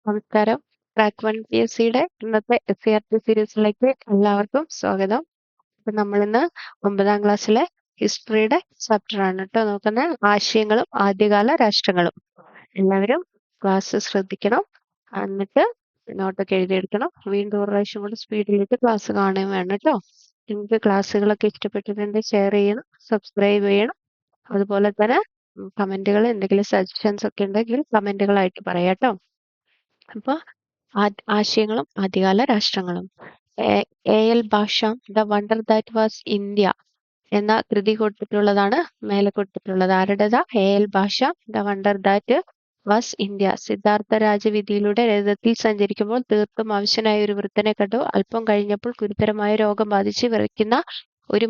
നമസ്കാരം. ട്രാക്ക് 1 PSCയുടെ ഇന്നത്തെ SCRT സീരീസിലേക്ക് എല്ലാവർക്കും സ്വാഗതം. അപ്പൊ നമ്മളിന്ന് 9ാം ക്ലാസ്സിലെ ഹിസ്റ്ററിയുടെ ചാപ്റ്റർ ആണ് കേട്ടോ നോക്കുന്നത്. ആശയങ്ങളും ആദ്യകാല രാഷ്ട്രങ്ങളും. എല്ലാവരും ക്ലാസ് ശ്രദ്ധിക്കണം. എന്നിട്ട് നോട്ടൊക്കെ എഴുതിയെടുക്കണം. വീണ്ടും ഒരു പ്രാവശ്യം കൂടി സ്പീഡിലേക്ക് ക്ലാസ് കാണുകയും വേണം കേട്ടോ. നിങ്ങൾക്ക് ക്ലാസ്സുകളൊക്കെ ഇഷ്ടപ്പെട്ടിട്ടുണ്ടെങ്കിൽ ഷെയർ ചെയ്യണം, സബ്സ്ക്രൈബ് ചെയ്യണം. അതുപോലെ തന്നെ കമന്റുകൾ എന്തെങ്കിലും സജഷൻസ് ഒക്കെ ഉണ്ടെങ്കിൽ കമന്റുകളായിട്ട് പറയാം കേട്ടോ. അപ്പൊ ആശയങ്ങളും ആദ്യകാല രാഷ്ട്രങ്ങളും. A.L. Basham the wonder that was India എന്ന കൃതി കൊടുത്തിട്ടുള്ളതാണ് മേലെ കൊടുത്തിട്ടുള്ളത്. ആരുടേതാ? A.L. Basham the wonder that was India. Siddhartha രാജവീതിയിലൂടെ രഥത്തിൽ സഞ്ചരിക്കുമ്പോൾ തീർത്തും അവശനായ ഒരു വൃദ്ധനെ കണ്ടു. അല്പം കഴിഞ്ഞപ്പോൾ ഗുരുതരമായ രോഗം ബാധിച്ച് വിറയ്ക്കുന്ന ഒരു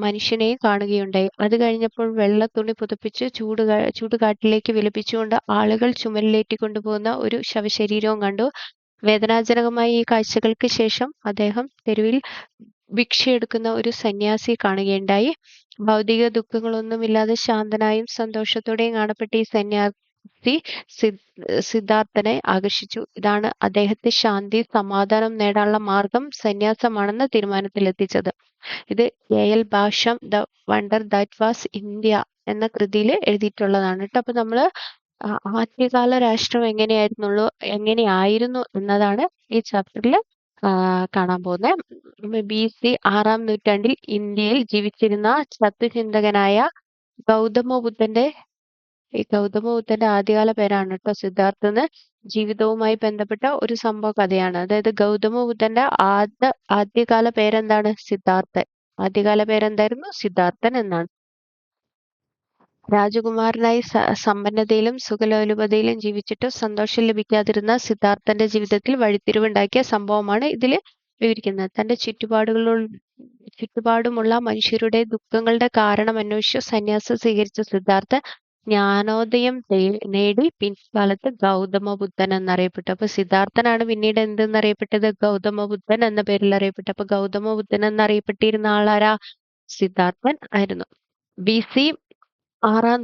മനുഷ്യനെയും കാണുകയുണ്ടായി. അത് കഴിഞ്ഞപ്പോൾ വെള്ള തുണി പുതപ്പിച്ച് ചൂടുകാട്ടിലേക്ക് വിലപിച്ചുകൊണ്ട് ആളുകൾ ചുമലിലേറ്റിക്കൊണ്ടുപോകുന്ന ഒരു ശവശരീരവും കണ്ടു. വേദനാജനകമായ ഈ കാഴ്ചകൾക്ക് ശേഷം അദ്ദേഹം തെരുവിൽ ഭിക്ഷയെടുക്കുന്ന ഒരു സന്യാസിയെ കാണുകയുണ്ടായി. ഭൗതിക ദുഃഖങ്ങളൊന്നുമില്ലാതെ ശാന്തനായും സന്തോഷത്തോടെയും കാണപ്പെട്ട ഈ സന്യാസി സിദ്ധാർത്ഥനെ ആകർഷിച്ചു. ഇതാണ് അദ്ദേഹത്തെ ശാന്തി സമാധാനം നേടാനുള്ള മാർഗം സന്യാസമാണെന്ന തീരുമാനത്തിലെത്തിച്ചത്. ഇത് A.L. Basham the wonder that was India എന്ന കൃതിയിൽ എഴുതിയിട്ടുള്ളതാണ് കേട്ടോ. അപ്പൊ നമ്മള് ആദ്യകാല രാഷ്ട്രം എങ്ങനെയായിരുന്നു എന്നതാണ് ഈ ചാപ്റ്ററിൽ കാണാൻ പോകുന്നത്. BC 6ാം നൂറ്റാണ്ടിൽ ഇന്ത്യയിൽ ജീവിച്ചിരുന്ന തത്വചിന്തകനായ ഗൗതമ ബുദ്ധന്റെ ആദ്യകാല പേരാണ് കേട്ടോ സിദ്ധാർത്ഥന്. ജീവിതവുമായി ബന്ധപ്പെട്ട ഒരു സംഭവ കഥയാണ്. അതായത് ഗൗതമ ബുദ്ധന്റെ ആദ്യകാല പേരെന്താണ്? സിദ്ധാർത്ഥൻ. ആദ്യകാല പേരെന്തായിരുന്നു? സിദ്ധാർത്ഥൻ എന്നാണ്. രാജകുമാരനായി സമ്പന്നതയിലും സുഖലോലുപതയിലും ജീവിച്ചിട്ടും സന്തോഷം ലഭിക്കാതിരുന്ന സിദ്ധാർത്ഥന്റെ ജീവിതത്തിൽ വഴിത്തിരിവുണ്ടാക്കിയ സംഭവമാണ് ഇതിൽ വിവരിക്കുന്നത്. തന്റെ ചുറ്റുപാടുമുള്ള മനുഷ്യരുടെ ദുഃഖങ്ങളുടെ കാരണം അന്വേഷിച്ച് സന്യാസം സ്വീകരിച്ച സിദ്ധാർത്ഥൻ ജ്ഞാനോദയം നേടി പിൻകാലത്ത് ഗൗതമ ബുദ്ധൻ എന്നറിയപ്പെട്ടു. അപ്പൊ സിദ്ധാർത്ഥനാണ് പിന്നീട് എന്തെന്നറിയപ്പെട്ടത്? ഗൗതമ ബുദ്ധൻ എന്ന പേരിൽ അറിയപ്പെട്ടു. അപ്പൊ ഗൗതമ ബുദ്ധൻ എന്നറിയപ്പെട്ടിരുന്ന ആളാരാ? സിദ്ധാർത്ഥൻ ആയിരുന്നു. BC 6ാം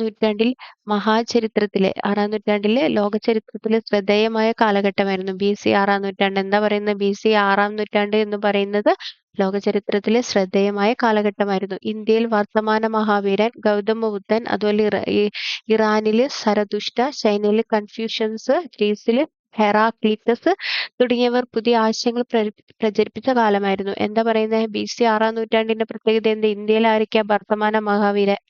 നൂറ്റാണ്ടിലെ ലോക ചരിത്രത്തിലെ ശ്രദ്ധേയമായ കാലഘട്ടമായിരുന്നു BC 6ാം നൂറ്റാണ്ട്. എന്താ പറയുന്നത്? BC 6ാം നൂറ്റാണ്ട് എന്ന് പറയുന്നത് ലോക ചരിത്രത്തിലെ ശ്രദ്ധേയമായ കാലഘട്ടമായിരുന്നു. ഇന്ത്യയിൽ വർത്തമാന മഹാവീരൻ ഗൗതമ ബുദ്ധൻ, അതുപോലെ ഇറാനില് സരതുഷ്ട, ചൈനയില് കൺഫ്യൂഷ്യൻസ്, ഗ്രീസില് ഹെറാക്ലീറ്റസ് തുടങ്ങിയവർ പുതിയ ആശയങ്ങൾ പ്രചരിപ്പിച്ച കാലമായിരുന്നു. എന്താ പറയുന്നത്? BC 6ാം നൂറ്റാണ്ടിന്റെ പ്രത്യേകത എന്ത്? ഇന്ത്യയിൽ ആരൊക്കെയാ വർത്തമാന മഹാവീരൻ,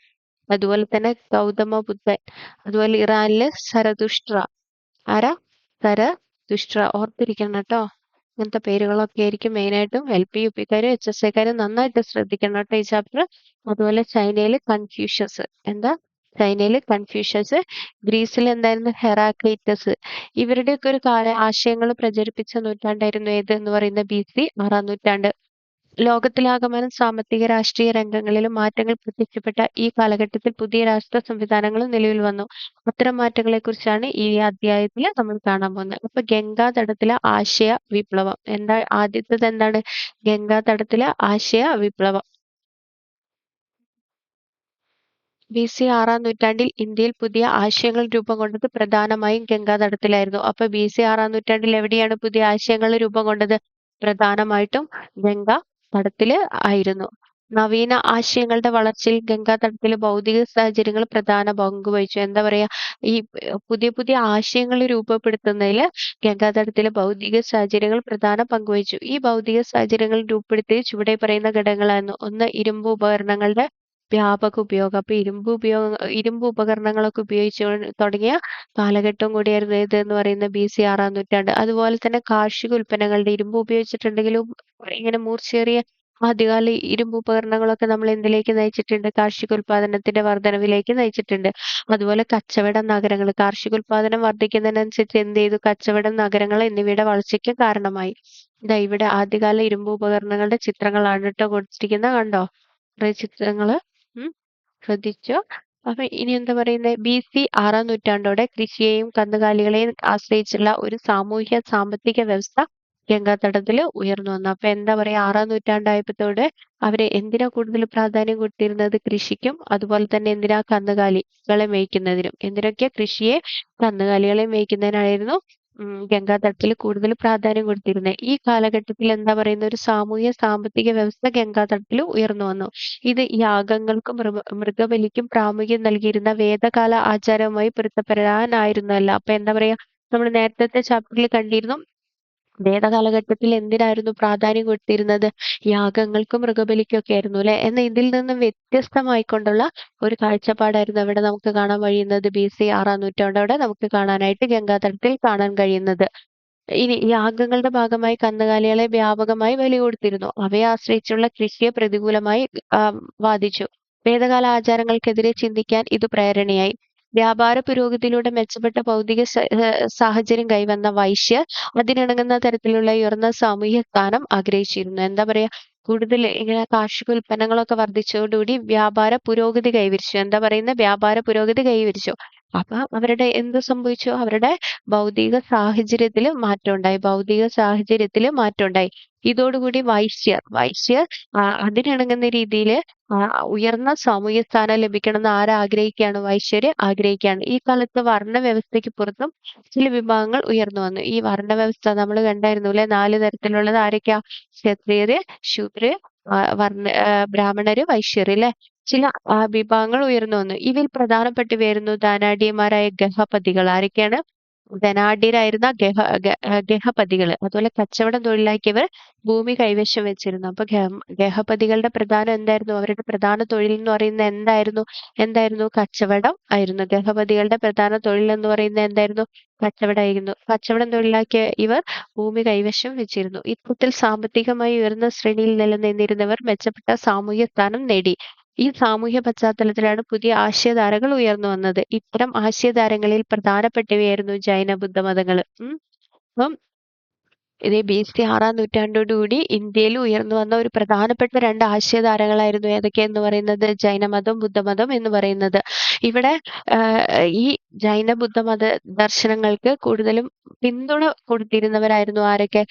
അതുപോലെ തന്നെ ഗൗതമ ബുദ്ധൻ, അതുപോലെ ഇറാനില് സരതുഷ്ട്ര. ആരാ? സരതുഷ്ട്ര. ഓർത്തിരിക്കണം കേട്ടോ. ഇങ്ങനത്തെ പേരുകളൊക്കെ ആയിരിക്കും മെയിനായിട്ടും LP UPക്കാരും HSAക്കാരും നന്നായിട്ട് ശ്രദ്ധിക്കണം കേട്ടോ ഈ ചാപ്റ്റർ. അതുപോലെ ചൈനയില് കൺഫ്യൂഷ്യസ്. എന്താ? ചൈനയില് കൺഫ്യൂഷ്യസ്. ഗ്രീസിൽ എന്തായിരുന്നു? ഹെറാക്ലീറ്റസ്. ഇവരുടെയൊക്കെ ഒരു ആശയങ്ങൾ പ്രചരിപ്പിച്ച നൂറ്റാണ്ടായിരുന്നു ഏത് എന്ന് പറയുന്നത്? BC 6ാം നൂറ്റാണ്ട്. ലോകത്തിലാകമാനം സാമ്പത്തിക രാഷ്ട്രീയ രംഗങ്ങളിലും മാറ്റങ്ങൾ പ്രത്യക്ഷപ്പെട്ട ഈ കാലഘട്ടത്തിൽ പുതിയ രാഷ്ട്ര സംവിധാനങ്ങളും നിലവിൽ വന്നു. അത്തരം മാറ്റങ്ങളെ കുറിച്ചാണ് ഈ അധ്യായത്തിൽ നമ്മൾ കാണാൻ പോകുന്നത്. അപ്പൊ ഗംഗാതടത്തിലെ ആശയ വിപ്ലവം. ആദ്യത്തേത് എന്താണ്? ഗംഗാതടത്തിലെ ആശയ വിപ്ലവം. BC 6ാം നൂറ്റാണ്ടിൽ ഇന്ത്യയിൽ പുതിയ ആശയങ്ങൾ രൂപം കൊണ്ടത് പ്രധാനമായും ഗംഗാതടത്തിലായിരുന്നു. അപ്പൊ BC 6ാം നൂറ്റാണ്ടിൽ എവിടെയാണ് പുതിയ ആശയങ്ങൾ രൂപം കൊണ്ടത്? പ്രധാനമായിട്ടും ഗംഗാ തടത്തില് ആയിരുന്നു. നവീന ആശയങ്ങളുടെ വളർച്ചയിൽ ഗംഗാതടത്തിലെ ഭൗതിക സാഹചര്യങ്ങൾ പ്രധാന പങ്ക് വഹിച്ചു. എന്താ പറയാ? ഈ പുതിയ ആശയങ്ങൾ രൂപപ്പെടുത്തുന്നതിൽ ഗംഗാതടത്തിലെ ഭൗതിക സാഹചര്യങ്ങൾ പ്രധാന പങ്ക് വഹിച്ചു. ഈ ഭൗതിക സാഹചര്യങ്ങൾ രൂപപ്പെടുത്തി ചുവടെ പറയുന്ന ഘടകങ്ങളായിരുന്നു. ഒന്ന്, ഇരുമ്പ് ഉപകരണങ്ങളുടെ വ്യാപക ഉപയോഗം. അപ്പൊ ഇരുമ്പ് ഉപകരണങ്ങളൊക്കെ ഉപയോഗിച്ചു തുടങ്ങിയ കാലഘട്ടം കൂടിയായിരുന്നു ഏത് എന്ന് പറയുന്നത്? BC 6ാം നൂറ്റാണ്ട്. അതുപോലെ തന്നെ കാർഷിക ഉൽപ്പന്നങ്ങളുടെ ഇരുമ്പ് ഉപയോഗിച്ചിട്ടുണ്ടെങ്കിലും ഇങ്ങനെ മൂർച്ചയേറിയ ആദ്യകാല ഇരുമ്പ് ഉപകരണങ്ങളൊക്കെ നമ്മൾ എന്തിലേക്ക് നയിച്ചിട്ടുണ്ട്? കാർഷിക ഉൽപാദനത്തിന്റെ വർധനവിലേക്ക് നയിച്ചിട്ടുണ്ട്. അതുപോലെ കച്ചവട നഗരങ്ങൾ, കാർഷിക ഉൽപാദനം വർദ്ധിക്കുന്നതിനനുസരിച്ച് എന്ത് ചെയ്തു? കച്ചവട നഗരങ്ങൾ എന്നിവയുടെ വളർച്ചയ്ക്ക് കാരണമായി. ഇവിടെ ആദ്യകാല ഇരുമ്പ് ഉപകരണങ്ങളുടെ ചിത്രങ്ങളാണ് കേട്ടോ കൊടുത്തിരിക്കുന്നത്. കണ്ടോ കുറെ ചിത്രങ്ങള്? ശ്രദ്ധിച്ചോ? അപ്പൊ ഇനി എന്താ പറയുന്നത്? BC 6ാം നൂറ്റാണ്ടോടെ കൃഷിയെയും കന്നുകാലികളെയും ആശ്രയിച്ചുള്ള ഒരു സാമൂഹ്യ സാമ്പത്തിക വ്യവസ്ഥ ഗംഗാതടത്തില് ഉയർന്നു വന്നു. അപ്പൊ എന്താ പറയാ? 6ാം നൂറ്റാണ്ടായപ്പോഴത്തോടെ അവര് എന്തിനാ കൂടുതൽ പ്രാധാന്യം കൊടുത്തിരുന്നത്? കൃഷിക്കും അതുപോലെ തന്നെ എന്തിനാ? കന്നുകാലികളെ മേയ്ക്കുന്നതിനും. എന്തിനൊക്കെ? കൃഷിയെ കന്നുകാലികളെ മേയ്ക്കുന്നതിനായിരുന്നു ഗംഗാതടത്തിൽ കൂടുതൽ പ്രാധാന്യം കൊടുത്തിരുന്നത്. ഈ കാലഘട്ടത്തിൽ എന്താ പറയുന്ന ഒരു സാമൂഹ്യ സാമ്പത്തിക വ്യവസ്ഥ ഗംഗാതടത്തിൽ ഉയർന്നു വന്നു. ഇത് യാഗങ്ങൾക്കും മൃഗബലിക്കും പ്രാമുഖ്യം നൽകിയിരുന്ന വേദകാല ആചാരവുമായി പൊരുത്തപ്പെടാനായിരുന്നല്ല. അപ്പൊ എന്താ പറയാ, നമ്മൾ നേരത്തെ ചാപ്റ്ററിൽ കണ്ടിരുന്നു, വേദകാലഘട്ടത്തിൽ എന്തിനായിരുന്നു പ്രാധാന്യം കൊടുത്തിരുന്നത്? യാഗങ്ങൾക്കും മൃഗബലിക്കും ഒക്കെ ആയിരുന്നു അല്ലെ. എന്നാൽ ഇതിൽ നിന്നും വ്യത്യസ്തമായിക്കൊണ്ടുള്ള ഒരു കാഴ്ചപ്പാടായിരുന്നു അവിടെ നമുക്ക് കാണാൻ കഴിയുന്നത്. BC 6-ാം നൂറ്റാണ്ടോടെ നമുക്ക് കാണാനായിട്ട് ഗംഗാതടത്തിൽ കാണാൻ കഴിയുന്നത്. ഇനി യാഗങ്ങളുടെ ഭാഗമായി കന്നുകാലികളെ വ്യാപകമായി ബലി കൊടുത്തിരുന്നു. അവയെ ആശ്രയിച്ചുള്ള കൃഷിയെ പ്രതികൂലമായി ബാധിച്ചു. വേദകാല ആചാരങ്ങൾക്കെതിരെ ചിന്തിക്കാൻ ഇത് പ്രേരണയായി. വ്യാപാര പുരോഗതിയിലൂടെ മെച്ചപ്പെട്ട ഭൗതിക സാഹചര്യം കൈവന്ന വൈശ്യർ അതിനിണങ്ങുന്ന തരത്തിലുള്ള ഉയർന്ന സാമൂഹ്യ സ്ഥാനം ആഗ്രഹിച്ചിരുന്നു. എന്താ പറയാ, കൂടുതൽ ഇങ്ങനെ കാർഷിക ഉൽപ്പന്നങ്ങളൊക്കെ വർദ്ധിച്ചതോടുകൂടി വ്യാപാര പുരോഗതി കൈവരിച്ചു. എന്താ പറയുന്ന, വ്യാപാര പുരോഗതി കൈവരിച്ചു. അപ്പൊ അവരുടെ എന്ത് സംഭവിച്ചു? അവരുടെ ഭൗതിക സാഹചര്യത്തിൽ മാറ്റം ഉണ്ടായി. ഇതോടുകൂടി വൈശ്യർ അതിനിണങ്ങുന്ന രീതിയിൽ ഉയർന്ന സാമൂഹ്യ സ്ഥാനം ലഭിക്കണമെന്ന് ആഗ്രഹിക്കുകയാണ്? വൈശ്യര് ആഗ്രഹിക്കുകയാണ്. ഈ കാലത്ത് വർണ്ണ വ്യവസ്ഥയ്ക്ക് പുറത്തും ചില വിഭാഗങ്ങൾ ഉയർന്നു വന്നു. ഈ വർണ്ണ വ്യവസ്ഥ നമ്മൾ കണ്ടായിരുന്നു അല്ലെ, 4 തരത്തിലുള്ളത് ആരൊക്കെയാ? ക്ഷത്രിയര്, ശൂദ്രര്, ബ്രാഹ്മണര്, വൈശ്യര് അല്ലെ. ചില വിഭാഗങ്ങൾ ഉയർന്നു വന്നു. ഇതിൽ പ്രധാനപ്പെട്ടവയായിരുന്നു ധനാഢ്യന്മാരായ ഗഹപതികൾ. ആരൊക്കെയാണ്? ധനാഢ്യരായിരുന്ന ഗഹപതികൾ. അതുപോലെ കച്ചവടം തൊഴിലാക്കിയവർ ഭൂമി കൈവശം വെച്ചിരുന്നു. അപ്പൊ ഗഹപതികളുടെ പ്രധാനം എന്തായിരുന്നു? അവരുടെ പ്രധാന തൊഴിൽ എന്ന് പറയുന്നത് എന്തായിരുന്നു? കച്ചവടം ആയിരുന്നു. ഗഹപതികളുടെ പ്രധാന തൊഴിൽ എന്ന് പറയുന്നത് എന്തായിരുന്നു? കച്ചവടമായിരുന്നു. കച്ചവടം തൊഴിലാക്കിയ ഇവർ ഭൂമി കൈവശം വെച്ചിരുന്നു. ഇത്തരത്തിൽ സാമ്പത്തികമായി ഉയർന്ന ശ്രേണിയിൽ നിലനിന്നിരുന്നവർ മെച്ചപ്പെട്ട സാമൂഹ്യ സ്ഥാനം നേടി. ഈ സാമൂഹ്യ പശ്ചാത്തലത്തിലാണ് പുതിയ ആശയധാരകൾ ഉയർന്നു വന്നത്. ഇത്തരം ആശയധാരകളിൽ പ്രധാനപ്പെട്ടവയായിരുന്നു ജൈന ബുദ്ധ മതങ്ങൾ. അപ്പം ഇത് BC 6-ാം നൂറ്റാണ്ടോടുകൂടി ഇന്ത്യയിൽ ഉയർന്നു വന്ന ഒരു പ്രധാനപ്പെട്ട 2 ആശയധാരകളായിരുന്നു ഏതൊക്കെയെന്ന് പറയുന്നത്? ജൈനമതം, ബുദ്ധമതം എന്ന് പറയുന്നത്. ഇവിടെ ഈ ജൈന ബുദ്ധമത ദർശനങ്ങൾക്ക് കൂടുതലും പിന്തുണ കൊടുത്തിരുന്നവരായിരുന്നു ആരൊക്കെ?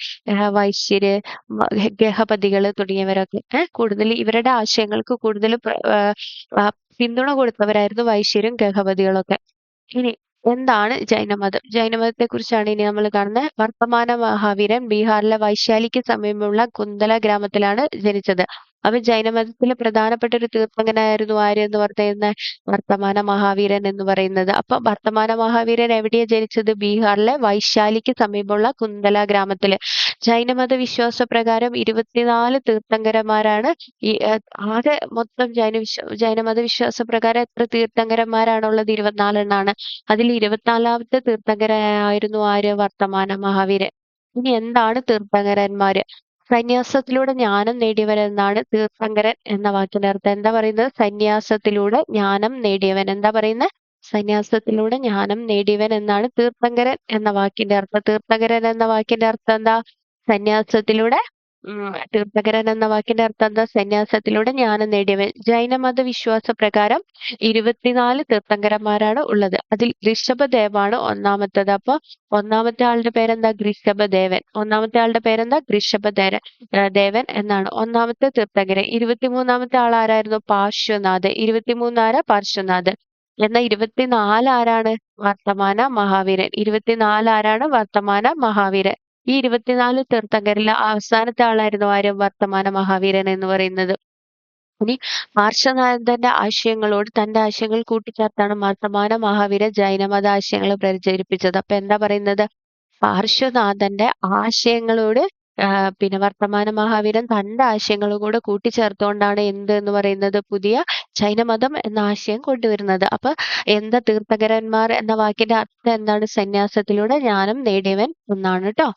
വൈശ്യര്, ഗഹപതികള് തുടങ്ങിയവരൊക്കെ. കൂടുതൽ ഇവരുടെ ആശയങ്ങൾക്ക് കൂടുതൽ പിന്തുണ കൊടുത്തവരായിരുന്നു വൈശ്യരും ഗഹപതികളൊക്കെ. ഇനി എന്താണ് ജൈനമതം? ജൈനമതത്തെ കുറിച്ചാണ് ഇനി നമ്മൾ കാണുന്നത്. വർത്തമാന മഹാവീരൻ ബീഹാറിലെ വൈശാലിക്ക് സമീപമുള്ള കുന്തല ഗ്രാമത്തിലാണ് ജനിച്ചത്. അപ്പൊ ജൈനമതത്തിലെ പ്രധാനപ്പെട്ട ഒരു തീർത്ഥങ്കനായിരുന്നു ആര് എന്ന് പറയുന്നത്? വർത്തമാന മഹാവീരൻ എന്ന് പറയുന്നത്. അപ്പൊ വർത്തമാന മഹാവീരൻ എവിടെയാ ജനിച്ചത്? ബീഹാറിലെ വൈശാലിക്ക് സമീപമുള്ള കുന്തല ഗ്രാമത്തില്. ജൈനമത വിശ്വാസ പ്രകാരം 24 തീർത്ഥങ്കരന്മാരാണ് ഈ ആകെ മൊത്തം ജൈനമത വിശ്വാസ പ്രകാരം എത്ര തീർത്ഥങ്കരന്മാരാണുള്ളത്? 24 എണ്ണാണ്. അതിൽ 24ാമത്തെ തീർത്ഥങ്കരായിരുന്നു ആര്? വർത്തമാന മഹാവീരൻ. ഇനി എന്താണ് തീർത്ഥങ്കരന്മാര്? സന്യാസത്തിലൂടെ ജ്ഞാനം നേടിയവരെന്നാണ് തീർത്ഥങ്കരൻ എന്ന വാക്കിന്റെ അർത്ഥം. എന്താ പറയുന്നത്? സന്യാസത്തിലൂടെ ജ്ഞാനം നേടിയവൻ. എന്താ പറയുന്നത്? സന്യാസത്തിലൂടെ ജ്ഞാനം നേടിയവൻ എന്നാണ് തീർത്ഥങ്കരൻ എന്ന വാക്കിന്റെ അർത്ഥം. തീർത്ഥങ്കരൻ എന്ന വാക്കിന്റെ അർത്ഥം എന്താ? സന്യാസത്തിലൂടെ. തീർത്ഥങ്കരൻ എന്ന വാക്കിന്റെ അർത്ഥം എന്താ? സന്യാസത്തിലൂടെ ജ്ഞാനം നേടിയവൻ. ജൈനമത വിശ്വാസ പ്രകാരം 24 തീർത്ഥങ്കരന്മാരാണ് ഉള്ളത്. അതിൽ ഋഷഭദേവാണ് ഒന്നാമത്തത്. അപ്പൊ ഒന്നാമത്തെ ആളുടെ പേരെന്താ? ഋഷഭദേവൻ. ഒന്നാമത്തെ ആളുടെ പേരെന്താ? ദേവൻ എന്നാണ് ഒന്നാമത്തെ തീർത്ഥങ്കരൻ. 23ാമത്തെ ആൾ ആരായിരുന്നു? പാർശ്വനാഥ്. 23 ആരാ? പാർശ്വനാഥ്. എന്നാൽ 24 ആരാണ്? വർത്തമാന മഹാവീരൻ. 24 ആരാണ്? വർത്തമാന മഹാവീരൻ. ഈ 24 തീർത്ഥങ്കരിലെ അവസാനത്തെ ആളായിരുന്നു ആര്? വർത്തമാന മഹാവീരൻ എന്ന് പറയുന്നത്. ഇനി പാർശ്വനാഥന്റെ ആശയങ്ങളോട് തന്റെ ആശയങ്ങൾ കൂട്ടിച്ചേർത്താണ് വർത്തമാന മഹാവീരൻ ജൈനമത ആശയങ്ങൾ പ്രചരിപ്പിച്ചത്. അപ്പൊ എന്താ പറയുന്നത്? പാർശ്വനാഥന്റെ ആശയങ്ങളോട് പിന്നെ വർത്തമാന മഹാവീരൻ തന്റെ ആശയങ്ങളും കൂടെ കൂട്ടിച്ചേർത്തുകൊണ്ടാണ് എന്ത് എന്ന് പറയുന്നത്? പുതിയ ജൈനമതം എന്ന ആശയം കൊണ്ടുവരുന്നത്. അപ്പൊ എന്താ തീർത്ഥങ്കരന്മാർ എന്ന വാക്കിന്റെ അർത്ഥം എന്താണ്? സന്യാസത്തിലൂടെ ജ്ഞാനം നേടിയവൻ എന്നാണ് കേട്ടോ.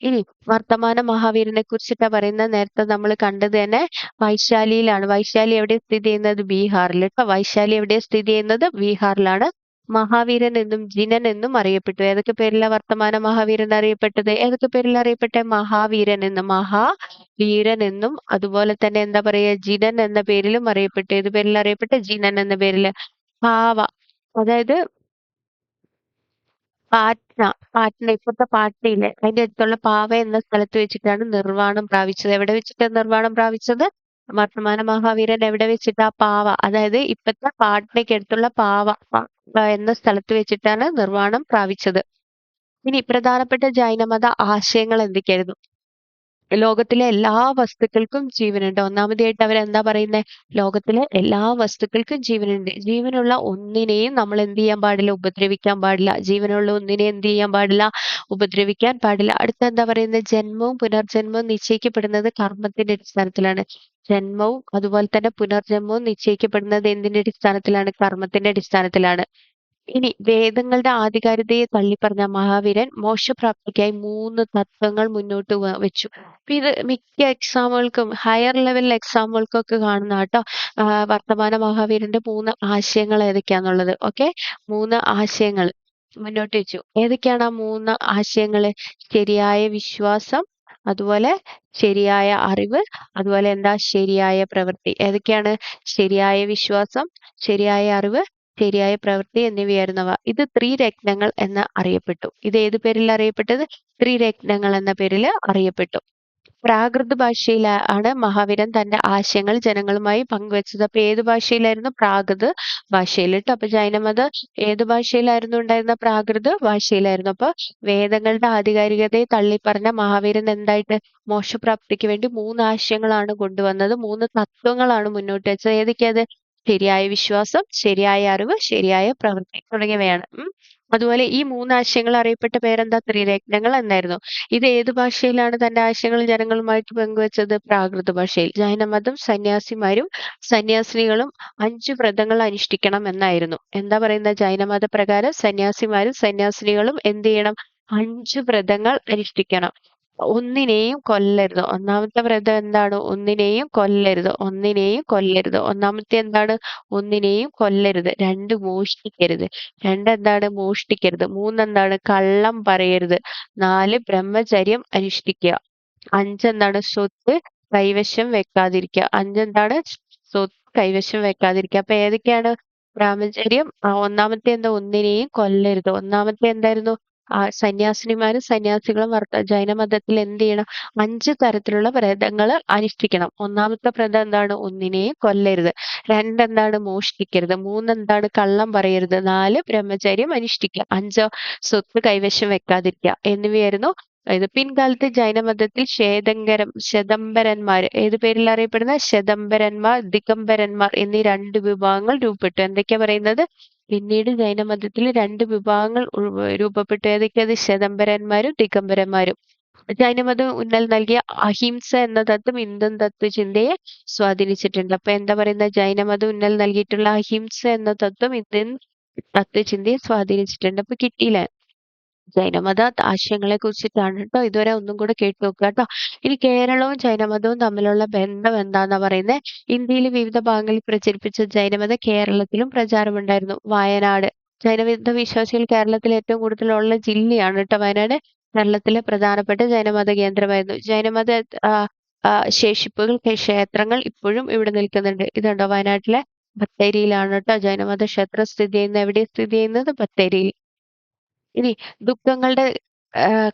ഇനി വർത്തമാന മഹാവീരനെ കുറിച്ചിട്ടാ പറയുന്നത്. നേരത്തെ നമ്മൾ കണ്ടത് തന്നെ വൈശാലിയിലാണ്. വൈശാലി എവിടെ സ്ഥിതി ചെയ്യുന്നത്? ബീഹാറിൽ കേട്ടോ. വൈശാലി എവിടെ സ്ഥിതി ചെയ്യുന്നത്? ബീഹാറിലാണ്. മഹാവീരൻ എന്നും ജിനൻ എന്നും അറിയപ്പെട്ടു. ഏതൊക്കെ പേരിലാണ് വർത്തമാന മഹാവീരൻ അറിയപ്പെട്ടത്? ഏതൊക്കെ പേരിൽ അറിയപ്പെട്ടെ? മഹാവീരൻ എന്നും അതുപോലെ തന്നെ എന്താ പറയാ, ജിനൻ എന്ന പേരിലും അറിയപ്പെട്ടു. ഏത് പേരിൽ അറിയപ്പെട്ടെ? ജിനൻ എന്ന പേരില്. പാവ, അതായത് പാട്ന ഇപ്പോഴത്തെ പാട്നയില്ലേ, അതിന്റെ അടുത്തുള്ള പാവ എന്ന സ്ഥലത്ത് വെച്ചിട്ടാണ് നിർവ്വാണം പ്രാപിച്ചത്. എവിടെ വെച്ചിട്ടാണ് നിർവ്വാണം പ്രാപിച്ചത്? വർത്തമാന മഹാവീരൻ എവിടെ വെച്ചിട്ടാ? പാവ, അതായത് ഇപ്പത്തെ പാട്നയ്ക്ക് അടുത്തുള്ള പാവ എന്ന സ്ഥലത്ത് വെച്ചിട്ടാണ് നിർവ്വാണം പ്രാപിച്ചത്. ഇനി പ്രധാനപ്പെട്ട ജൈനമത ആശയങ്ങൾ എന്തൊക്കെയായിരുന്നു? ലോകത്തിലെ എല്ലാ വസ്തുക്കൾക്കും ജീവനുണ്ട്. ഒന്നാമതായിട്ട് അവരെന്താ പറയുന്നേ? ലോകത്തിലെ എല്ലാ വസ്തുക്കൾക്കും ജീവനുണ്ട്. ജീവനുള്ള ഒന്നിനെയും നമ്മൾ എന്ത് ചെയ്യാൻ പാടില്ല? ഉപദ്രവിക്കാൻ പാടില്ല. ജീവനുള്ള ഒന്നിനെ എന്ത് ചെയ്യാൻ പാടില്ല? ഉപദ്രവിക്കാൻ പാടില്ല. അടുത്ത എന്താ പറയുന്നത്? ജന്മവും പുനർജന്മവും നിശ്ചയിക്കപ്പെടുന്നത് കർമ്മത്തിന്റെ അടിസ്ഥാനത്തിലാണ്. ജന്മവും അതുപോലെ തന്നെ പുനർജന്മവും നിശ്ചയിക്കപ്പെടുന്നത് എന്തിന്റെ അടിസ്ഥാനത്തിലാണ്? കർമ്മത്തിന്റെ അടിസ്ഥാനത്തിലാണ്. ഇനി വേദങ്ങളുടെ ആധികാരികതയെ തള്ളിപ്പറഞ്ഞ മഹാവീരൻ മോക്ഷപ്രാപ്തിക്കായി 3 തത്വങ്ങൾ മുന്നോട്ട് വെച്ചു. അപ്പൊ ഇത് മിക്ക എക്സാമുകൾക്കും ഹയർ ലെവൽ എക്സാമുകൾക്കൊക്കെ കാണുന്നതാട്ടോ. വർത്തമാന മഹാവീരന്റെ 3 ആശയങ്ങൾ ഏതൊക്കെയാന്നുള്ളത്. ഓക്കെ, 3 ആശയങ്ങൾ മുന്നോട്ട് വെച്ചു. ഏതൊക്കെയാണ് ആ 3 ആശയങ്ങള്? ശരിയായ വിശ്വാസം, അതുപോലെ ശരിയായ അറിവ്, അതുപോലെ എന്താ ശരിയായ പ്രവൃത്തി. ഏതൊക്കെയാണ്? ശരിയായ വിശ്വാസം, ശരിയായ അറിവ്, ശരിയായ പ്രവൃത്തി എന്നിവയായിരുന്നവ. ഇത് ത്രിരത്നങ്ങൾ എന്ന് അറിയപ്പെട്ടു. ഇത് ഏത് പേരിൽ അറിയപ്പെട്ടത്? ത്രിരത്നങ്ങൾ എന്ന പേരിൽ അറിയപ്പെട്ടു. പ്രാകൃത ഭാഷയിൽ ആണ് മഹാവീരൻ തന്റെ ആശയങ്ങൾ ജനങ്ങളുമായി പങ്കുവച്ചത്. അപ്പൊ ഏത് ഭാഷയിലായിരുന്നു? പ്രാകൃത ഭാഷയിൽ ട്ടോ. അപ്പൊ ജൈനമതം ഏത് ഭാഷയിലായിരുന്നു ഉണ്ടായിരുന്ന? പ്രാകൃത ഭാഷയിലായിരുന്നു. അപ്പൊ വേദങ്ങളുടെ ആധികാരികതയെ തള്ളിപ്പറഞ്ഞ മഹാവീരൻ എന്തായിട്ട് മോക്ഷപ്രാപ്തിക്ക് വേണ്ടി 3 ആശയങ്ങളാണ് കൊണ്ടുവന്നത്. 3 തത്വങ്ങളാണ് മുന്നോട്ട് വെച്ചത്. ഏതൊക്കെയത്? ശരിയായ വിശ്വാസം, ശരിയായ അറിവ്, ശരിയായ പ്രവൃത്തി തുടങ്ങിയവയാണ്. അതുപോലെ ഈ 3 ആശയങ്ങൾ അറിയപ്പെട്ട പേരെന്താ? ത്രിരത്നങ്ങൾ എന്നായിരുന്നു. ഇത് ഏത് ഭാഷയിലാണ് തന്റെ ആശയങ്ങൾ ജനങ്ങളുമായിട്ട് പങ്കുവച്ചത്? പ്രാകൃത ഭാഷയിൽ. ജൈനമതം സന്യാസിമാരും സന്യാസിനികളും 5 വ്രതങ്ങൾ അനുഷ്ഠിക്കണം എന്നായിരുന്നു. എന്താ പറയുന്നത്? ജൈനമത പ്രകാരം സന്യാസിമാരും സന്യാസിനികളും എന്ത് ചെയ്യണം? 5 വ്രതങ്ങൾ അനുഷ്ഠിക്കണം. ഒന്നിനെയും കൊല്ലരുത്. ഒന്നാമത്തെ വ്രതം എന്താണ്? ഒന്നിനെയും കൊല്ലരുത്. ഒന്നിനെയും കൊല്ലരുത്. ഒന്നാമത്തെ എന്താണ്? ഒന്നിനെയും കൊല്ലരുത്. 2 മോഷ്ടിക്കരുത്. 2 എന്താണ്? മോഷ്ടിക്കരുത്. 3 എന്താണ്? കള്ളം പറയരുത്. 4 ബ്രഹ്മചര്യം അനുഷ്ഠിക്കുക. 5 എന്താണ്? സ്വത്ത് കൈവശം വെക്കാതിരിക്കുക. 5 എന്താണ്? സ്വത്ത് കൈവശം വെക്കാതിരിക്കുക. അപ്പൊ ഏതൊക്കെയാണ്? ബ്രഹ്മചര്യം. ഒന്നാമത്തെ എന്താ? ഒന്നിനെയും കൊല്ലരുത്. ഒന്നാമത്തെ എന്തായിരുന്നു? സന്യാസിനിമാരും സന്യാസികളും ജൈനമതത്തിൽ എന്ത് ചെയ്യണം? 5 തരത്തിലുള്ള വ്രതങ്ങൾ അനുഷ്ഠിക്കണം. ഒന്നാമത്തെ വ്രതം എന്താണ്? ഒന്നിനെയും കൊല്ലരുത്. 2 എന്താണ്? മോഷ്ടിക്കരുത്. 3 എന്താണ്? കള്ളം പറയരുത്. 4 ബ്രഹ്മചര്യം അനുഷ്ഠിക്കുക. 5 സ്വത്ത് കൈവശം വെക്കാതിരിക്കുക എന്നിവയായിരുന്നു ഇത്. പിൻകാലത്ത് ജൈനമതത്തിൽ ശതംബരന്മാർ ഏത് പേരിൽ അറിയപ്പെടുന്ന? ശതംബരന്മാർ, ദിഗംബരന്മാർ എന്നീ 2 വിഭാഗങ്ങൾ രൂപപ്പെട്ടു. എന്തൊക്കെയാ പറയുന്നത്? പിന്നീട് ജൈനമതത്തിൽ 2 വിഭാഗങ്ങൾ രൂപപ്പെട്ടു. ഏതൊക്കെയത്? ശതംബരന്മാരും ദിഗംബരന്മാരും. ജൈനമതം ഊന്നൽ നൽകിയ അഹിംസ എന്ന തത്വം ഇന്ത്യൻ തത്വചിന്തയെ സ്വാധീനിച്ചിട്ടുണ്ട്. അപ്പൊ എന്താ പറയുന്നത്? ജൈനമതം ഊന്നൽ നൽകിയിട്ടുള്ള അഹിംസ എന്ന തത്വം ഇന്ത്യൻ തത്വചിന്തയെ സ്വാധീനിച്ചിട്ടുണ്ട്. അപ്പൊ കിട്ടിയില്ലേ? ജൈനമത ആശയങ്ങളെ കുറിച്ചിട്ടാണ് ട്ടോ. ഇതുവരെ ഒന്നും കൂടെ കേട്ട് നോക്കുക ട്ടോ. ഇനി കേരളവും ജൈനമതവും തമ്മിലുള്ള ബന്ധം എന്താന്നാ പറയുന്നത്? ഇന്ത്യയിലെ വിവിധ ഭാഗങ്ങളിൽ പ്രചരിപ്പിച്ച ജൈനമതം കേരളത്തിലും പ്രചാരമുണ്ടായിരുന്നു. വയനാട്. ജൈനമത വിശ്വാസികൾ കേരളത്തിൽ ഏറ്റവും കൂടുതലുള്ള ജില്ലയാണ് ട്ടോ വയനാട്. കേരളത്തിലെ പ്രധാനപ്പെട്ട ജൈനമത കേന്ദ്രമായിരുന്നു. ജൈനമത ആ, ശേഷിപ്പുകൾ, ക്ഷേത്രങ്ങൾ ഇപ്പോഴും ഇവിടെ നിൽക്കുന്നുണ്ട്. ഇതുണ്ടോ? വയനാട്ടിലെ ബത്തേരിയിലാണ് ട്ടോ ജൈനമത ക്ഷേത്രം സ്ഥിതി ചെയ്യുന്നത്. എവിടെയാണ് സ്ഥിതി ചെയ്യുന്നത്? ബത്തേരിയിൽ. ഇനി ദുഃഖങ്ങളുടെ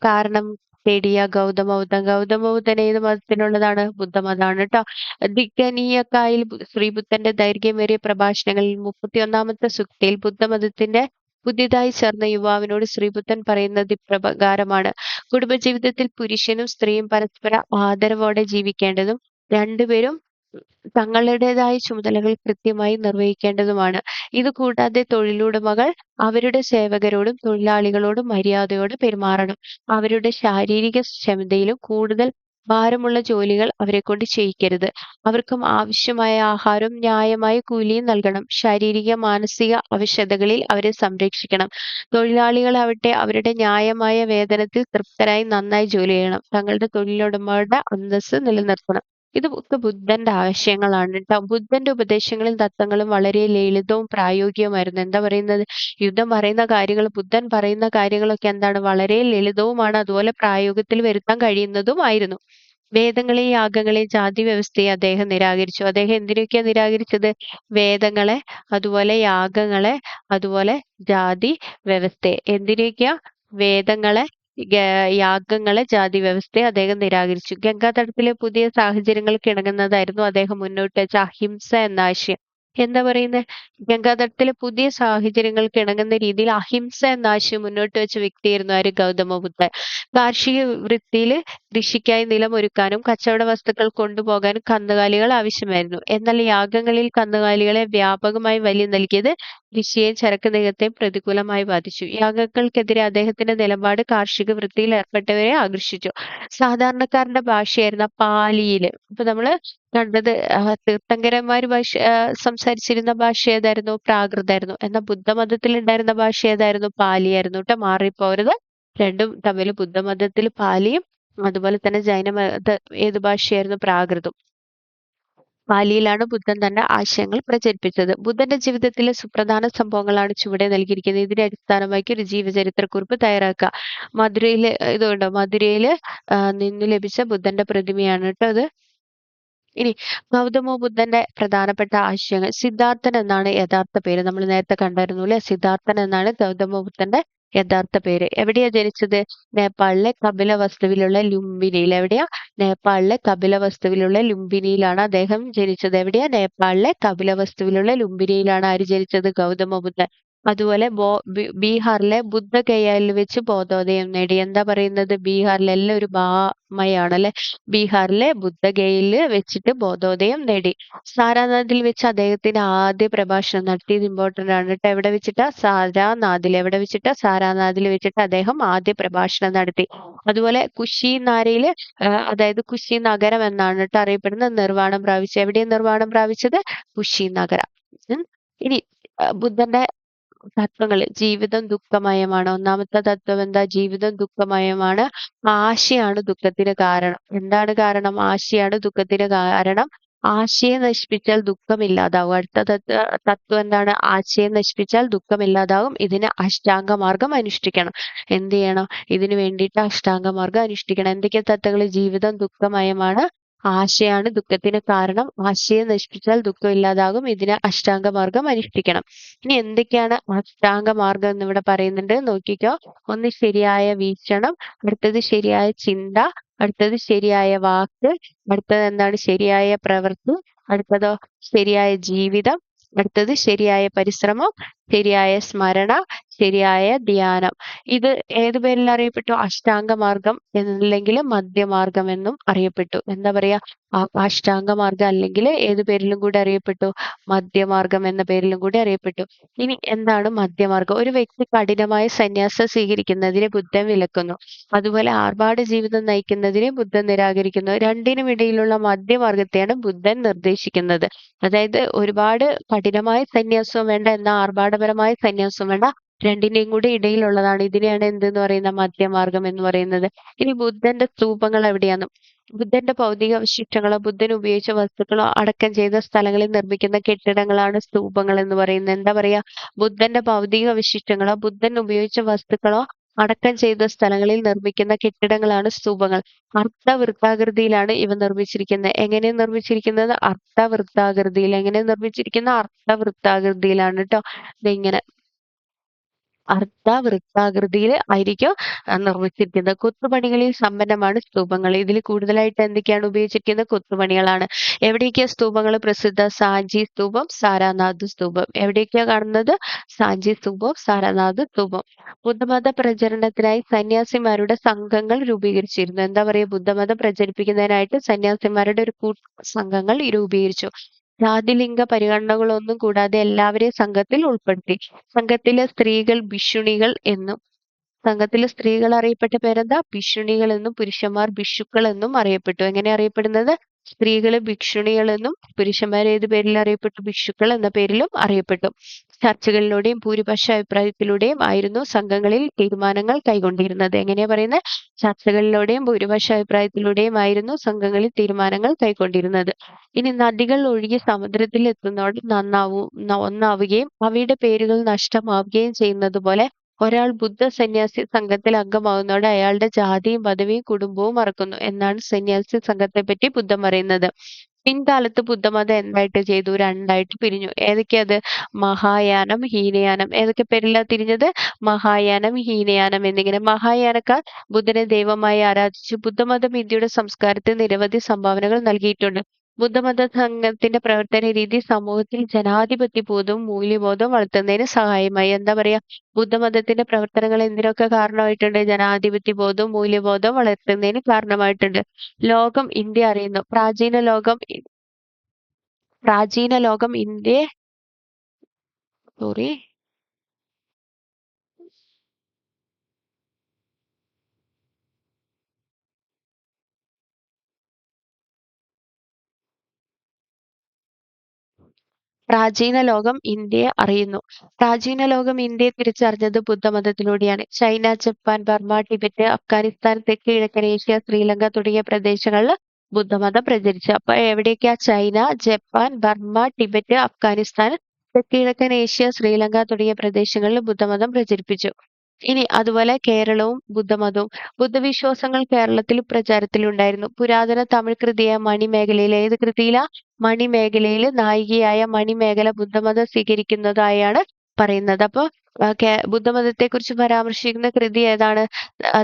കാരണം തേടിയ ഗൗതമബുദ്ധൻ. ഗൗതമബുദ്ധൻ ഏത് മതത്തിലുള്ളതാണ്? ബുദ്ധമതമാണ് ട്ടോ. ദിഗനീയക്കായിൽ ശ്രീബുദ്ധന്റെ ദൈർഘ്യമേറിയ പ്രഭാഷണങ്ങളിൽ 31ാമത്തെ സൂക്തിയിൽ ബുദ്ധമതത്തിന്റെ പുതിയതായി ചേർന്ന യുവാവിനോട് ശ്രീബുദ്ധൻ പറയുന്നത് ഇപ്രകാരമാണ്: കുടുംബജീവിതത്തിൽ പുരുഷനും സ്ത്രീയും പരസ്പര ആദരവോടെ ജീവിക്കേണ്ടതും രണ്ടുപേരും തങ്ങളുടേതായ ചുമതലകൾ കൃത്യമായി നിർവഹിക്കേണ്ടതുമാണ്. ഇതുകൂടാതെ തൊഴിലുടമകൾ അവരുടെ സേവകരോടും തൊഴിലാളികളോടും മര്യാദയോടെ പെരുമാറണം. അവരുടെ ശാരീരിക ക്ഷമതയിലും കൂടുതൽ ഭാരമുള്ള ജോലികൾ അവരെക്കൊണ്ട് ചെയ്യിക്കരുത്. അവർക്കും ആവശ്യമായ ആഹാരവും ന്യായമായ കൂലിയും നൽകണം. ശാരീരിക മാനസിക അവശതകളിൽ അവരെ സംരക്ഷിക്കണം. തൊഴിലാളികളാവട്ടെ അവരുടെ ന്യായമായ വേതനത്തിൽ തൃപ്തരായി നന്നായി ജോലി ചെയ്യണം. തങ്ങളുടെ തൊഴിലുടമകളുടെ അന്തസ്സ് നിലനിർത്തണം. ഇതൊക്കെ ബുദ്ധന്റെ ആശയങ്ങളാണ് ട്ടോ. ബുദ്ധന്റെ ഉപദേശങ്ങളും തത്വങ്ങളും വളരെ ലളിതവും പ്രായോഗികവുമായിരുന്നു. എന്താ പറയുന്നത്? യുദ്ധം പറയുന്ന കാര്യങ്ങൾ, ബുദ്ധൻ പറയുന്ന കാര്യങ്ങളൊക്കെ എന്താണ്? വളരെ ലളിതവുമാണ്. അതുപോലെ പ്രായോഗത്തിൽ വരുത്താൻ കഴിയുന്നതുമായിരുന്നു. വേദങ്ങളെയും യാഗങ്ങളെയും ജാതി വ്യവസ്ഥയെ അദ്ദേഹം നിരാകരിച്ചു. അദ്ദേഹം എന്തിനൊക്കെയാ നിരാകരിച്ചത്? വേദങ്ങളെ, അതുപോലെ യാഗങ്ങളെ, അതുപോലെ ജാതി വ്യവസ്ഥയെ. എന്തിനൊക്കെയാ? വേദങ്ങളെ, യാഗങ്ങളെ, ജാതി വ്യവസ്ഥയെ അദ്ദേഹം നിരാകരിച്ചു. ഗംഗാതടത്തിലെ പുതിയ സാഹചര്യങ്ങൾക്ക് ഇണങ്ങുന്നതായിരുന്നു അദ്ദേഹം മുന്നോട്ട് വെച്ച അഹിംസ എന്ന ആശയം. എന്താ പറയുന്നെ? ഗംഗാതടത്തിലെ പുതിയ സാഹചര്യങ്ങൾക്ക് ഇണങ്ങുന്ന രീതിയിൽ അഹിംസ എന്ന ആശയം മുന്നോട്ട് വെച്ച വ്യക്തിയായിരുന്നു ആര്? ഗൗതമ ബുദ്ധൻ. കാർഷിക വൃത്തിയില് കൃഷിക്കായി നിലമൊരുക്കാനും കച്ചവട വസ്തുക്കൾ കൊണ്ടുപോകാനും കന്നുകാലികൾ ആവശ്യമായിരുന്നു. എന്നാൽ യാഗങ്ങളിൽ കന്നുകാലികളെ വ്യാപകമായി ബലി നൽകിയത് കൃഷിയെയും ചരക്ക് നീക്കത്തെയും പ്രതികൂലമായി ബാധിച്ചു. യാഗങ്ങൾക്കെതിരെ അദ്ദേഹത്തിന്റെ നിലപാട് കാർഷിക വൃത്തിയിൽ ഏർപ്പെട്ടവരെ ആകർഷിച്ചു. സാധാരണക്കാരന്റെ ഭാഷയായിരുന്ന പാലിയില് ഇപ്പൊ നമ്മള് കണ്ടത് തീർത്ഥങ്കരന്മാര് സംസാരിച്ചിരുന്ന ഭാഷ ഏതായിരുന്നു? പ്രാകൃതായിരുന്നു. എന്നാൽ ബുദ്ധമതത്തിൽ ഉണ്ടായിരുന്ന ഭാഷ ഏതായിരുന്നു? പാലിയായിരുന്നു ട്ടോ. മാറിപ്പോവരുത്. രണ്ടും തമ്മില് ബുദ്ധമതത്തിൽ പാലിയും അതുപോലെ തന്നെ ഏത് ഭാഷയായിരുന്നു? പ്രാകൃതം. പാലിയിലാണ് ബുദ്ധൻ തന്റെ ആശയങ്ങൾ പ്രചരിപ്പിച്ചത്. ബുദ്ധന്റെ ജീവിതത്തിലെ സുപ്രധാന സംഭവങ്ങളാണ് ചുവടെ നൽകിയിരിക്കുന്നത്. ഇതിനെ അടിസ്ഥാനമാക്കി ഒരു ജീവചരിത്രക്കുറിപ്പ് തയ്യാറാക്കുക. മധുരയിലെ ഇതുണ്ടോ? മധുരയില് നിന്ന് ലഭിച്ച ബുദ്ധന്റെ പ്രതിമയാണ് ട്ടോ അത്. ഇനി ഗൗതമ ബുദ്ധന്റെ പ്രധാനപ്പെട്ട ആശയങ്ങൾ. സിദ്ധാർത്ഥൻ എന്നാണ് യഥാർത്ഥ പേര്. നമ്മൾ നേരത്തെ കണ്ടായിരുന്നു അല്ലെ? സിദ്ധാർത്ഥൻ എന്നാണ് ഗൗതമ ബുദ്ധന്റെ യഥാർത്ഥ പേര്. എവിടെയാ ജനിച്ചത്? നേപ്പാളിലെ കപിലവസ്തുവിലുള്ള ലുംബിനിയിൽ. എവിടെയാ? നേപ്പാളിലെ കപിലവസ്തുവിലുള്ള ലുംബിനിയിലാണ് അദ്ദേഹം ജനിച്ചത്. എവിടെയാ? നേപ്പാളിലെ കപിലവസ്തുവിലുള്ള ലുംബിനിയിലാണ് ആര് ജനിച്ചത്? ഗൗതമ ബുദ്ധൻ. അതുപോലെ ബീഹാറിലെ ബുദ്ധഗയയിൽ വെച്ച് ബോധോദയം നേടി. എന്താ പറയുന്നത്? ബീഹാറിലെ എല്ലാം ഒരു ഭാമയാണ് അല്ലെ? ബീഹാറിലെ ബുദ്ധഗയയിൽ വെച്ചിട്ട് ബോധോദയം നേടി. സാരാനാഥിൽ വെച്ച് അദ്ദേഹത്തിന്റെ ആദ്യ പ്രഭാഷണം നടത്തിയത് ഇമ്പോർട്ടന്റ് ആണ് കേട്ടോ. എവിടെ വെച്ചിട്ടാ? സാരാനാഥിൽ. എവിടെ വെച്ചിട്ടാ? സാരാനാഥിൽ വെച്ചിട്ട് അദ്ദേഹം ആദ്യ പ്രഭാഷണം നടത്തി. അതുപോലെ കുശിനാരയില് അതായത് കുശി നഗരം എന്നാണ് കേട്ടോ അറിയപ്പെടുന്നത് നിർവ്വാണം പ്രാപിച്ചത്. എവിടെയാണ് നിർവ്വാണം പ്രാപിച്ചത്? കുശി നഗരം. ഇനി ബുദ്ധന്റെ തത്വങ്ങള്. ജീവിതം ദുഃഖമയമാണ്. ഒന്നാമത്തെ തത്വം എന്താ? ജീവിതം ദുഃഖമയമാണ്. ആശയാണ് ദുഃഖത്തിന് കാരണം. എന്താണ് കാരണം? ആശയാണ് ദുഃഖത്തിന് കാരണം. ആശയെ നശിപ്പിച്ചാൽ ദുഃഖമില്ലാതാവും. അടുത്ത തത്വം എന്താണ്? ആശയെ നശിപ്പിച്ചാൽ ദുഃഖമില്ലാതാവും. ഇതിന് അഷ്ടാംഗമാർഗം അനുഷ്ഠിക്കണം. എന്ത് ചെയ്യണം? ഇതിനു വേണ്ടിയിട്ട് അഷ്ടാംഗമാർഗം അനുഷ്ഠിക്കണം. എന്തൊക്കെ തത്വങ്ങള്? ജീവിതം ദുഃഖമയമാണ്. ആശയാണ് ദുഃഖത്തിന് കാരണം. ആശയെ നശിപ്പിച്ചാൽ ദുഃഖം ഇല്ലാതാകും. ഇതിന് അഷ്ടാംഗമാർഗം അനുഷ്ഠിക്കണം. ഇനി എന്തൊക്കെയാണ് അഷ്ടാംഗമാർഗം എന്നിവിടെ പറയുന്നുണ്ട്? നോക്കിക്കോ. ഒന്ന് ശരിയായ വീക്ഷണം, അടുത്തത് ശരിയായ ചിന്ത, അടുത്തത് ശരിയായ വാക്ക്, അടുത്തത് എന്താണ്? ശരിയായ പ്രവൃത്തി, അടുത്തതോ ശരിയായ ജീവിതം, അടുത്തത് ശരിയായ പരിശ്രമം, ശരിയായ സ്മരണ, ശരിയായ ധ്യാനം. ഇത് ഏത് പേരിൽ അറിയപ്പെട്ടു? അഷ്ടാംഗമാർഗം അല്ലെങ്കിൽ മധ്യമാർഗം എന്നും അറിയപ്പെട്ടു. എന്താ പറയാ? അഷ്ടാംഗമാർഗം അല്ലെങ്കിൽ ഏത് പേരിലും കൂടി അറിയപ്പെട്ടു? മധ്യമാർഗം എന്ന പേരിലും കൂടി അറിയപ്പെട്ടു. ഇനി എന്താണ് മധ്യമാർഗം? ഒരു വ്യക്തി കഠിനമായ സന്യാസം സ്വീകരിക്കുന്നതിനെ ബുദ്ധൻ വിലക്കുന്നു. അതുപോലെ ആർഭാട ജീവിതം നയിക്കുന്നതിനെ ബുദ്ധൻ നിരാകരിക്കുന്നു. രണ്ടിനും ഇടയിലുള്ള മധ്യമാർഗത്തെയാണ് ബുദ്ധൻ നിർദ്ദേശിക്കുന്നത്. അതായത് ഒരുപാട് കഠിനമായ സന്യാസവും വേണ്ട, എന്നാൽ ആർഭാടപരമായ സന്യാസവും വേണ്ട. രണ്ടിന്റെയും കൂടി ഇടയിലുള്ളതാണ്. ഇതിനെയാണ് എന്തെന്ന് പറയുന്ന മധ്യമാർഗം എന്ന് പറയുന്നത്. ഇനി ബുദ്ധന്റെ സ്തൂപങ്ങൾ എവിടെയാണ്? ബുദ്ധന്റെ ഭൗതിക അവശിഷ്ടങ്ങളോ ബുദ്ധൻ ഉപയോഗിച്ച വസ്തുക്കളോ അടക്കം ചെയ്ത സ്ഥലങ്ങളിൽ നിർമ്മിക്കുന്ന കെട്ടിടങ്ങളാണ് സ്തൂപങ്ങൾ എന്ന് പറയുന്നത്. എന്താ പറയാ? ബുദ്ധന്റെ ഭൗതിക അവശിഷ്ടങ്ങളോ ബുദ്ധൻ ഉപയോഗിച്ച വസ്തുക്കളോ അടക്കം ചെയ്ത സ്ഥലങ്ങളിൽ നിർമ്മിക്കുന്ന കെട്ടിടങ്ങളാണ് സ്തൂപങ്ങൾ. അർത്ഥവൃത്താകൃതിയിലാണ് ഇവ നിർമ്മിച്ചിരിക്കുന്നത്. എങ്ങനെ നിർമ്മിച്ചിരിക്കുന്നത്? അർത്ഥവൃത്താകൃതിയിൽ. എങ്ങനെ നിർമ്മിച്ചിരിക്കുന്ന? അർത്ഥവൃത്താകൃതിയിലാണ് കേട്ടോ. ഇതിങ്ങനെ അർദ്ധവൃത്താകൃതിയിൽ ആയിരിക്കും നിർമ്മിച്ചിരിക്കുന്നത്. കൊത്തുപണികളിൽ സമ്പന്നമാണ് സ്തൂപങ്ങൾ. ഇതിൽ കൂടുതലായിട്ട് എന്തൊക്കെയാണ് ഉപയോഗിച്ചിരിക്കുന്നത്? കൊത്തുപണികളാണ്. എവിടെയൊക്കെയാ സ്തൂപങ്ങൾ പ്രസിദ്ധ? സാഞ്ചി സ്തൂപം, സാരാനാഥ് സ്തൂപം. എവിടെയൊക്കെയാ കാണുന്നത്? സാഞ്ചി സ്തൂപം, സാരാനാഥ് സ്തൂപം. ബുദ്ധമത പ്രചരണത്തിനായി സന്യാസിമാരുടെ സംഘങ്ങൾ രൂപീകരിച്ചിരുന്നു. എന്താ പറയുക? ബുദ്ധമതം പ്രചരിപ്പിക്കുന്നതിനായിട്ട് സന്യാസിമാരുടെ ഒരു സംഘങ്ങൾ രൂപീകരിച്ചു. ജാതിലിംഗ പരിഗണനകളൊന്നും കൂടാതെ എല്ലാവരെയും സംഘത്തിൽ ഉൾപ്പെടുത്തി. സംഘത്തിലെ സ്ത്രീകൾ ഭിക്ഷുണികൾ എന്നും സംഘത്തിലെ സ്ത്രീകൾ അറിയപ്പെട്ട പേരെന്താ? ഭിക്ഷുണികൾ എന്നും പുരുഷന്മാർ ഭിക്ഷുക്കൾ എന്നും അറിയപ്പെട്ടു. എങ്ങനെ അറിയപ്പെടുന്നത്? സ്ത്രീകള് ഭിക്ഷുണികൾ എന്നും പുരുഷന്മാർ ഏത് പേരിൽ അറിയപ്പെട്ടു? ഭിക്ഷുക്കൾ എന്ന പേരിലും അറിയപ്പെട്ടു. ചർച്ചകളിലൂടെയും ഭൂരിപക്ഷ അഭിപ്രായത്തിലൂടെയും ആയിരുന്നു സംഘങ്ങളിൽ തീരുമാനങ്ങൾ കൈക്കൊണ്ടിരുന്നത്. എങ്ങനെയാ പറയുന്നത്? ചർച്ചകളിലൂടെയും ഭൂരിപക്ഷ അഭിപ്രായത്തിലൂടെയും ആയിരുന്നു സംഘങ്ങളിൽ തീരുമാനങ്ങൾ കൈക്കൊണ്ടിരുന്നത്. ഇനി നദികൾ ഒഴുകി സമുദ്രത്തിൽ എത്തുന്നതോടെ ഒന്നാവുകയും അവയുടെ പേരുകൾ നഷ്ടമാവുകയും ചെയ്യുന്നത് പോലെ ഒരാൾ ബുദ്ധ സന്യാസി സംഘത്തിൽ അംഗമാവുന്നതോടെ അയാളുടെ ജാതിയും പദവിയും കുടുംബവും മറക്കുന്നു എന്നാണ് സന്യാസി സംഘത്തെ പറ്റി ബുദ്ധൻ പറയുന്നത്. പിൻകാലത്ത് ബുദ്ധമതം എന്തായിട്ട് ചെയ്തു? രണ്ടായിട്ട് പിരിഞ്ഞു. ഏതൊക്കെയത്? മഹായാനം, ഹീനയാനം. ഏതൊക്കെ പേരിലാ തിരിഞ്ഞത്? മഹായാനം, ഹീനയാനം എന്നിങ്ങനെ. മഹായാനക്കാർ ബുദ്ധനെ ദൈവമായി ആരാധിച്ചു. ബുദ്ധമതം ഇന്ത്യയുടെ സംസ്കാരത്തിന് നിരവധി സംഭാവനകൾ നൽകിയിട്ടുണ്ട്. ബുദ്ധമത സംഘത്തിന്റെ പ്രവർത്തന രീതി സമൂഹത്തിൽ ജനാധിപത്യ ബോധവും മൂല്യബോധവും വളർത്തുന്നതിന് സഹായമായി. എന്താ പറയാ, ബുദ്ധമതത്തിന്റെ പ്രവർത്തനങ്ങൾ എന്തിനൊക്കെ കാരണമായിട്ടുണ്ട്? ജനാധിപത്യ ബോധവും മൂല്യബോധവും വളർത്തുന്നതിന് കാരണമായിട്ടുണ്ട്. ലോകം ഇന്ത്യ അറിയുന്നു. പ്രാചീന ലോകം ഇന്ത്യയെ സോറി പ്രാചീന ലോകം ഇന്ത്യയെ തിരിച്ചറിഞ്ഞത് ബുദ്ധമതത്തിലൂടെയാണ്. China, Japan, Burma, Tibet, Afghanistan, തെക്ക് കിഴക്കൻ ഏഷ്യ, ശ്രീലങ്ക തുടങ്ങിയ പ്രദേശങ്ങളിൽ ബുദ്ധമതം പ്രചരിച്ചു. അപ്പൊ എവിടെയൊക്കെയാ? China, Japan, Burma, Tibet, Afghanistan, തെക്ക് കിഴക്കൻ ഏഷ്യ, ശ്രീലങ്ക തുടങ്ങിയ പ്രദേശങ്ങളിൽ ബുദ്ധമതം പ്രചരിപ്പിച്ചു. ഇനി അതുപോലെ കേരളവും ബുദ്ധമതവും. ബുദ്ധവിശ്വാസങ്ങൾ കേരളത്തിൽ പ്രചാരത്തിലുണ്ടായിരുന്നു. പുരാതന തമിഴ് കൃതിയായ മണിമേഖലയിലെ ഏത് കൃതിയിലാ? മണിമേഖലയിൽ നായികയായ മണിമേഖല ബുദ്ധമതം സ്വീകരിക്കുന്നതായാണ് പറയുന്നത്. അപ്പൊ ബുദ്ധമതത്തെ കുറിച്ച് പരാമർശിക്കുന്ന കൃതി ഏതാണ്?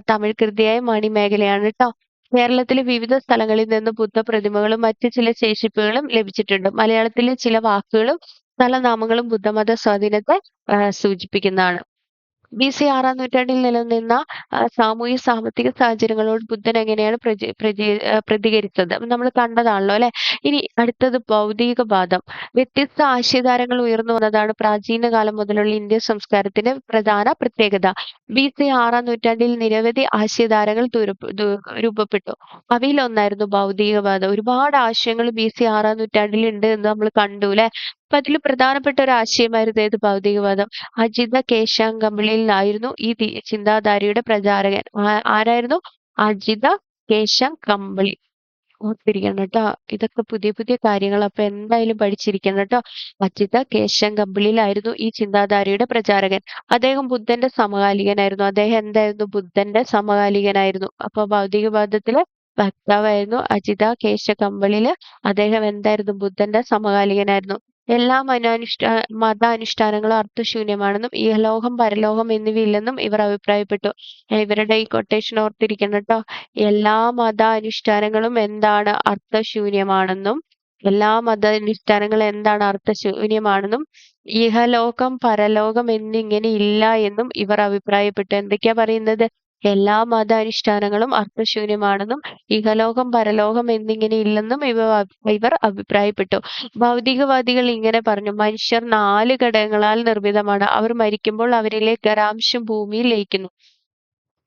തമിഴ് കൃതിയായ മണിമേഖലയാണ് കേട്ടോ. കേരളത്തിലെ വിവിധ സ്ഥലങ്ങളിൽ നിന്ന് ബുദ്ധ പ്രതിമകളും മറ്റ് ചില ശേഷിപ്പുകളും ലഭിച്ചിട്ടുണ്ട്. മലയാളത്തിലെ ചില വാക്കുകളും സ്ഥലനാമങ്ങളും ബുദ്ധമത സ്വാധീനത്തെ സൂചിപ്പിക്കുന്നതാണ്. ബി.സി. 6-ാം നൂറ്റാണ്ടിൽ നിലനിന്ന സാമൂഹ്യ സാമ്പത്തിക സാഹചര്യങ്ങളോട് ബുദ്ധൻ എങ്ങനെയാണ് പ്രതികരിച്ചത്? നമ്മൾ കണ്ടതാണല്ലോ അല്ലെ. ഇനി അടുത്തത് ഭൗതികവാദം. വ്യത്യസ്ത ആശയധാരകൾ ഉയർന്നു വന്നതാണ് പ്രാചീന കാലം മുതലുള്ള ഇന്ത്യൻ സംസ്കാരത്തിന്റെ പ്രധാന പ്രത്യേകത. ബി.സി. 6-ാം നൂറ്റാണ്ടിൽ നിരവധി ആശയധാരകൾ രൂപപ്പെട്ടു. അവയിലൊന്നായിരുന്നു ഭൗതികവാദം. ഒരുപാട് ആശയങ്ങൾ ബി.സി. 6-ാം നൂറ്റാണ്ടിൽ ഉണ്ട് എന്ന് നമ്മൾ കണ്ടു അല്ലെ. അപ്പൊ അതിൽ പ്രധാനപ്പെട്ട ഒരു ആശയമായിരുന്നു ഏത്? ഭൗതികവാദം. അജിത കേശാങ്കമ്പിളിയിലായിരുന്നു ഈ ചിന്താധാരയുടെ പ്രചാരകൻ. ആരായിരുന്നു? അജിത കേശാങ്കമ്പിളി. ഓർത്തിരിക്കണം കേട്ടോ. ഇതൊക്കെ പുതിയ പുതിയ കാര്യങ്ങൾ. അപ്പൊ എന്തായാലും പഠിച്ചിരിക്കണം കേട്ടോ. അജിത കേശാങ്കമ്പിളിയിലായിരുന്നു ഈ ചിന്താധാരയുടെ പ്രചാരകൻ. അദ്ദേഹം ബുദ്ധന്റെ സമകാലികനായിരുന്നു. അപ്പൊ ഭൗതികവാദത്തില് വക്താവായിരുന്നു അജിത കേശകമ്പിളിയില്. അദ്ദേഹം എന്തായിരുന്നു? ബുദ്ധന്റെ സമകാലികനായിരുന്നു. എല്ലാ മതാനുഷ്ഠാനങ്ങളും അർത്ഥശൂന്യമാണെന്നും ഇഹലോകം പരലോകം എന്നിവയില്ലെന്നും ഇവർ അഭിപ്രായപ്പെട്ടു. ഇവരുടെ ഈ കൊട്ടേഷൻ ഓർത്തിരിക്കണം കേട്ടോ. എല്ലാ മതാനുഷ്ഠാനങ്ങളും എന്താണ്? അർത്ഥശൂന്യമാണെന്നും ഇഹലോകം പരലോകം എന്നിങ്ങനെ ഇല്ല എന്നും ഇവർ അഭിപ്രായപ്പെട്ടു. എന്തൊക്കെയാ പറയുന്നത്? എല്ലാ മതാനുഷ്ഠാനങ്ങളും അർത്ഥശൂന്യമാണെന്നും ഇഹലോകം പരലോകം എന്നിങ്ങനെ ഇല്ലെന്നും ഇവർ അഭിപ്രായപ്പെട്ടു. ഭൗതികവാദികൾ ഇങ്ങനെ പറഞ്ഞു: മനുഷ്യർ 4 ഘടകങ്ങളാൽ നിർമ്മിതമാണ്. അവർ മരിക്കുമ്പോൾ അവരിലെ ഖരാംശം ഭൂമിയിൽ ലയിക്കുന്നു.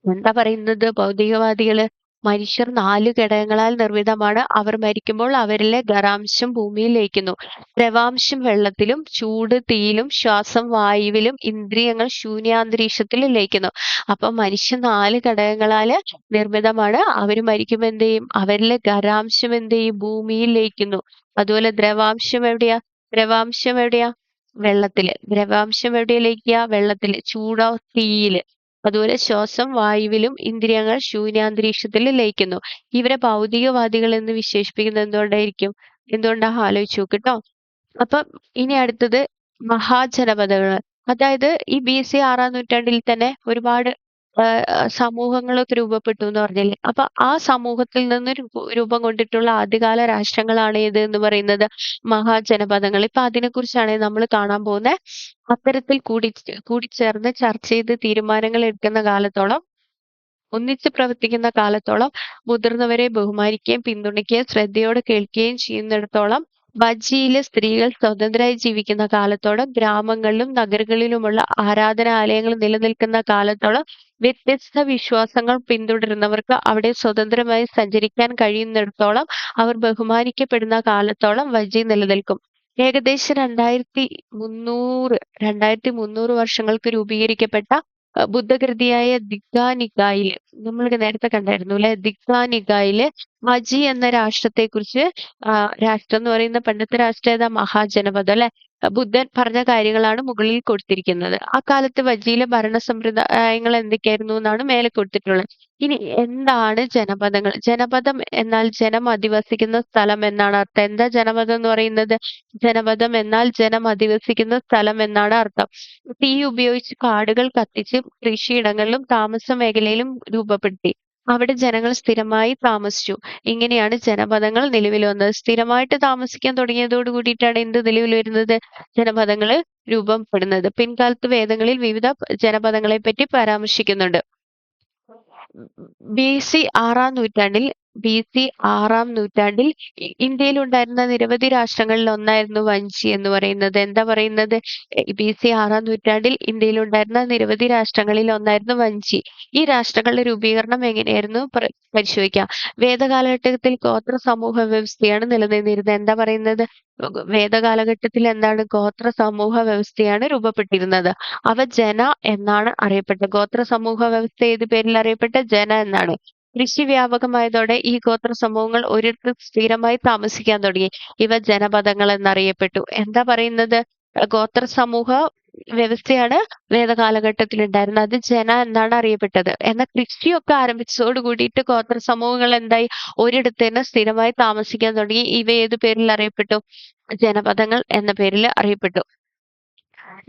എന്താ പറയുന്നത് ഭൗതികവാദികള്? മനുഷ്യർ 4 ഘടകങ്ങളാൽ നിർമ്മിതമാണ്. അവർ മരിക്കുമ്പോൾ അവരിലെ ഖരാംശം ഭൂമിയിൽ ലയിക്കുന്നു. ദ്രവാംശം വെള്ളത്തിലും, ചൂട് തീയിലും, ശ്വാസം വായുവിലും, ഇന്ദ്രിയങ്ങൾ ശൂന്യാന്തരീക്ഷത്തിലും ലയിക്കുന്നു. അപ്പൊ മനുഷ്യൻ 4 ഘടകങ്ങളാല് നിർമ്മിതമാണ്. അവര് മരിക്കുമ്പോ എന്ത് ചെയ്യും? അവരിലെ ഖരാംശം എന്ത് ചെയ്യും? ഭൂമിയിൽ ലയിക്കുന്നു. അതുപോലെ ദ്രവാംശം എവിടെയാ? വെള്ളത്തില്. ദ്രവാംശം എവിടെയാ ലയിക്കുക? വെള്ളത്തില്. ചൂടോ? തീയില്. അതുപോലെ ശ്വാസം വായുവിലും, ഇന്ദ്രിയങ്ങൾ ശൂന്യാന്തരീക്ഷത്തിലും ലയിക്കുന്നു. ഇവരെ ഭൗതികവാദികൾ എന്ന് വിശേഷിപ്പിക്കുന്നത് എന്തുകൊണ്ടാ? ആലോചിച്ച് നോക്ക് ട്ടോ. അപ്പം ഇനി അടുത്തത് മഹാജനപദങ്ങൾ. അതായത് ഈ ബി.സി. 6-ാം നൂറ്റാണ്ടിൽ തന്നെ ഒരുപാട് സമൂഹങ്ങളൊക്കെ രൂപപ്പെട്ടു എന്ന് പറഞ്ഞില്ലേ. അപ്പൊ ആ സമൂഹത്തിൽ നിന്ന് രൂപം കൊണ്ടിട്ടുള്ള ആദ്യകാല രാഷ്ട്രങ്ങളാണ് ഏത് എന്ന് പറയുന്നത്? മഹാജനപദങ്ങൾ. ഇപ്പൊ അതിനെക്കുറിച്ചാണ് നമ്മൾ കാണാൻ പോകുന്നത്. അത്തരത്തിൽ കൂടിച്ചേർന്ന് ചർച്ച ചെയ്ത് തീരുമാനങ്ങൾ എടുക്കുന്ന കാലത്തോളം, ഒന്നിച്ച് പ്രവർത്തിക്കുന്ന കാലത്തോളം, മുതിർന്നവരെ ബഹുമാനിക്കുകയും പിന്തുണയ്ക്കുകയും ശ്രദ്ധയോടെ കേൾക്കുകയും ചെയ്യുന്നിടത്തോളം, ബജ്ജിയിലെ സ്ത്രീകൾ സ്വതന്ത്രരായി ജീവിക്കുന്ന കാലത്തോളം, ഗ്രാമങ്ങളിലും നഗരങ്ങളിലുമുള്ള ആരാധനാലയങ്ങൾ നിലനിൽക്കുന്ന കാലത്തോളം, വ്യത്യസ്ത വിശ്വാസങ്ങൾ പിന്തുടരുന്നവർക്ക് അവിടെ സ്വതന്ത്രമായി സഞ്ചരിക്കാൻ കഴിയുന്നിടത്തോളം, അവർ ബഹുമാനിക്കപ്പെടുന്ന കാലത്തോളം വജ്ജി നിലനിൽക്കും. ഏകദേശം 2300 വർഷങ്ങൾക്ക് രൂപീകരിക്കപ്പെട്ട ബുദ്ധകൃതിയായ ദിഗ്ഗാനികായില്, നമ്മൾ നേരത്തെ കണ്ടായിരുന്നു അല്ലെ. ദിഗ്ഗാനികായില് വജ്ജി എന്ന രാഷ്ട്രത്തെക്കുറിച്ച്, രാഷ്ട്രം എന്ന് പറയുന്ന പണ്ടത്തെ രാഷ്ട്രം ഏതാ? മഹാജനപദം അല്ലെ. ബുദ്ധൻ പറഞ്ഞ കാര്യങ്ങളാണ് മുകളിൽ കൊടുത്തിരിക്കുന്നത്. അക്കാലത്ത് വജ്ജിയിലെ ഭരണ സമ്പ്രദായങ്ങൾ എന്തൊക്കെയായിരുന്നു എന്നാണ് മേലെ കൊടുത്തിട്ടുള്ളത്. ഇനി എന്താണ് ജനപദങ്ങൾ? ജനപദം എന്നാൽ ജനം അധിവസിക്കുന്ന സ്ഥലം എന്നാണ് അർത്ഥം. എന്താ ജനപദം എന്ന് പറയുന്നത്? ജനപദം എന്നാൽ ജനം അധിവസിക്കുന്ന സ്ഥലം എന്നാണ് അർത്ഥം. തീ ഉപയോഗിച്ച് കാടുകൾ കത്തിച്ച് കൃഷിയിടങ്ങളിലും താമസ മേഖലയിലും രൂപപ്പെടുത്തി. അവിടെ ജനങ്ങൾ സ്ഥിരമായി താമസിച്ചു. ഇങ്ങനെയാണ് ജനപദങ്ങൾ നിലവിൽ വന്നത്. സ്ഥിരമായിട്ട് താമസിക്കാൻ തുടങ്ങിയതോട് കൂടിയിട്ടാണ് എന്ത് നിലവിൽ വരുന്നത്? ജനപദങ്ങള് രൂപപ്പെടുന്നത്. പിൻകാലത്ത് വേദങ്ങളിൽ വിവിധ ജനപദങ്ങളെപ്പറ്റി പരാമർശിക്കുന്നുണ്ട്. ബി.സി. ആറാം നൂറ്റാണ്ടിൽ ഇന്ത്യയിലുണ്ടായിരുന്ന നിരവധി രാഷ്ട്രങ്ങളിൽ ഒന്നായിരുന്നു വഞ്ചി എന്ന് പറയുന്നത്. എന്താ പറയുന്നത്? ബി.സി. 6-ാം നൂറ്റാണ്ടിൽ ഇന്ത്യയിലുണ്ടായിരുന്ന നിരവധി രാഷ്ട്രങ്ങളിൽ ഒന്നായിരുന്നു വഞ്ചി. ഈ രാഷ്ട്രങ്ങളുടെ രൂപീകരണം എങ്ങനെയായിരുന്നു പരിശോധിക്കാം. വേദകാലഘട്ടത്തിൽ ഗോത്ര സമൂഹ വ്യവസ്ഥയാണ് നിലനിന്നിരുന്നത്. എന്താ പറയുന്നത്? വേദകാലഘട്ടത്തിൽ എന്താണ്? ഗോത്ര സമൂഹ വ്യവസ്ഥയാണ് രൂപപ്പെട്ടിരുന്നത്. അവ ജന എന്നാണ് അറിയപ്പെട്ടത്. ഗോത്ര സമൂഹ വ്യവസ്ഥ ഏത് പേരിൽ അറിയപ്പെട്ട? ജന എന്നാണ്. കൃഷി വ്യാപകമായതോടെ ഈ ഗോത്ര സമൂഹങ്ങൾ ഒരിടത്ത് സ്ഥിരമായി താമസിക്കാൻ തുടങ്ങി. ഇവ ജനപദങ്ങൾ എന്നറിയപ്പെട്ടു. എന്താ പറയുന്നത്? ഗോത്ര സമൂഹ വ്യവസ്ഥയാണ് വേദകാലഘട്ടത്തിൽ ഉണ്ടായിരുന്നത്. അത് ജന എന്നാണ് അറിയപ്പെട്ടത്. എന്നാൽ കൃഷിയൊക്കെ ആരംഭിച്ചതോട് കൂടിയിട്ട് ഗോത്ര സമൂഹങ്ങൾ എന്തായി? ഒരിടത്ത് തന്നെ സ്ഥിരമായി താമസിക്കാൻ തുടങ്ങി. ഇവ ഏത് പേരിൽ അറിയപ്പെട്ടു? ജനപദങ്ങൾ എന്ന പേരിൽ അറിയപ്പെട്ടു.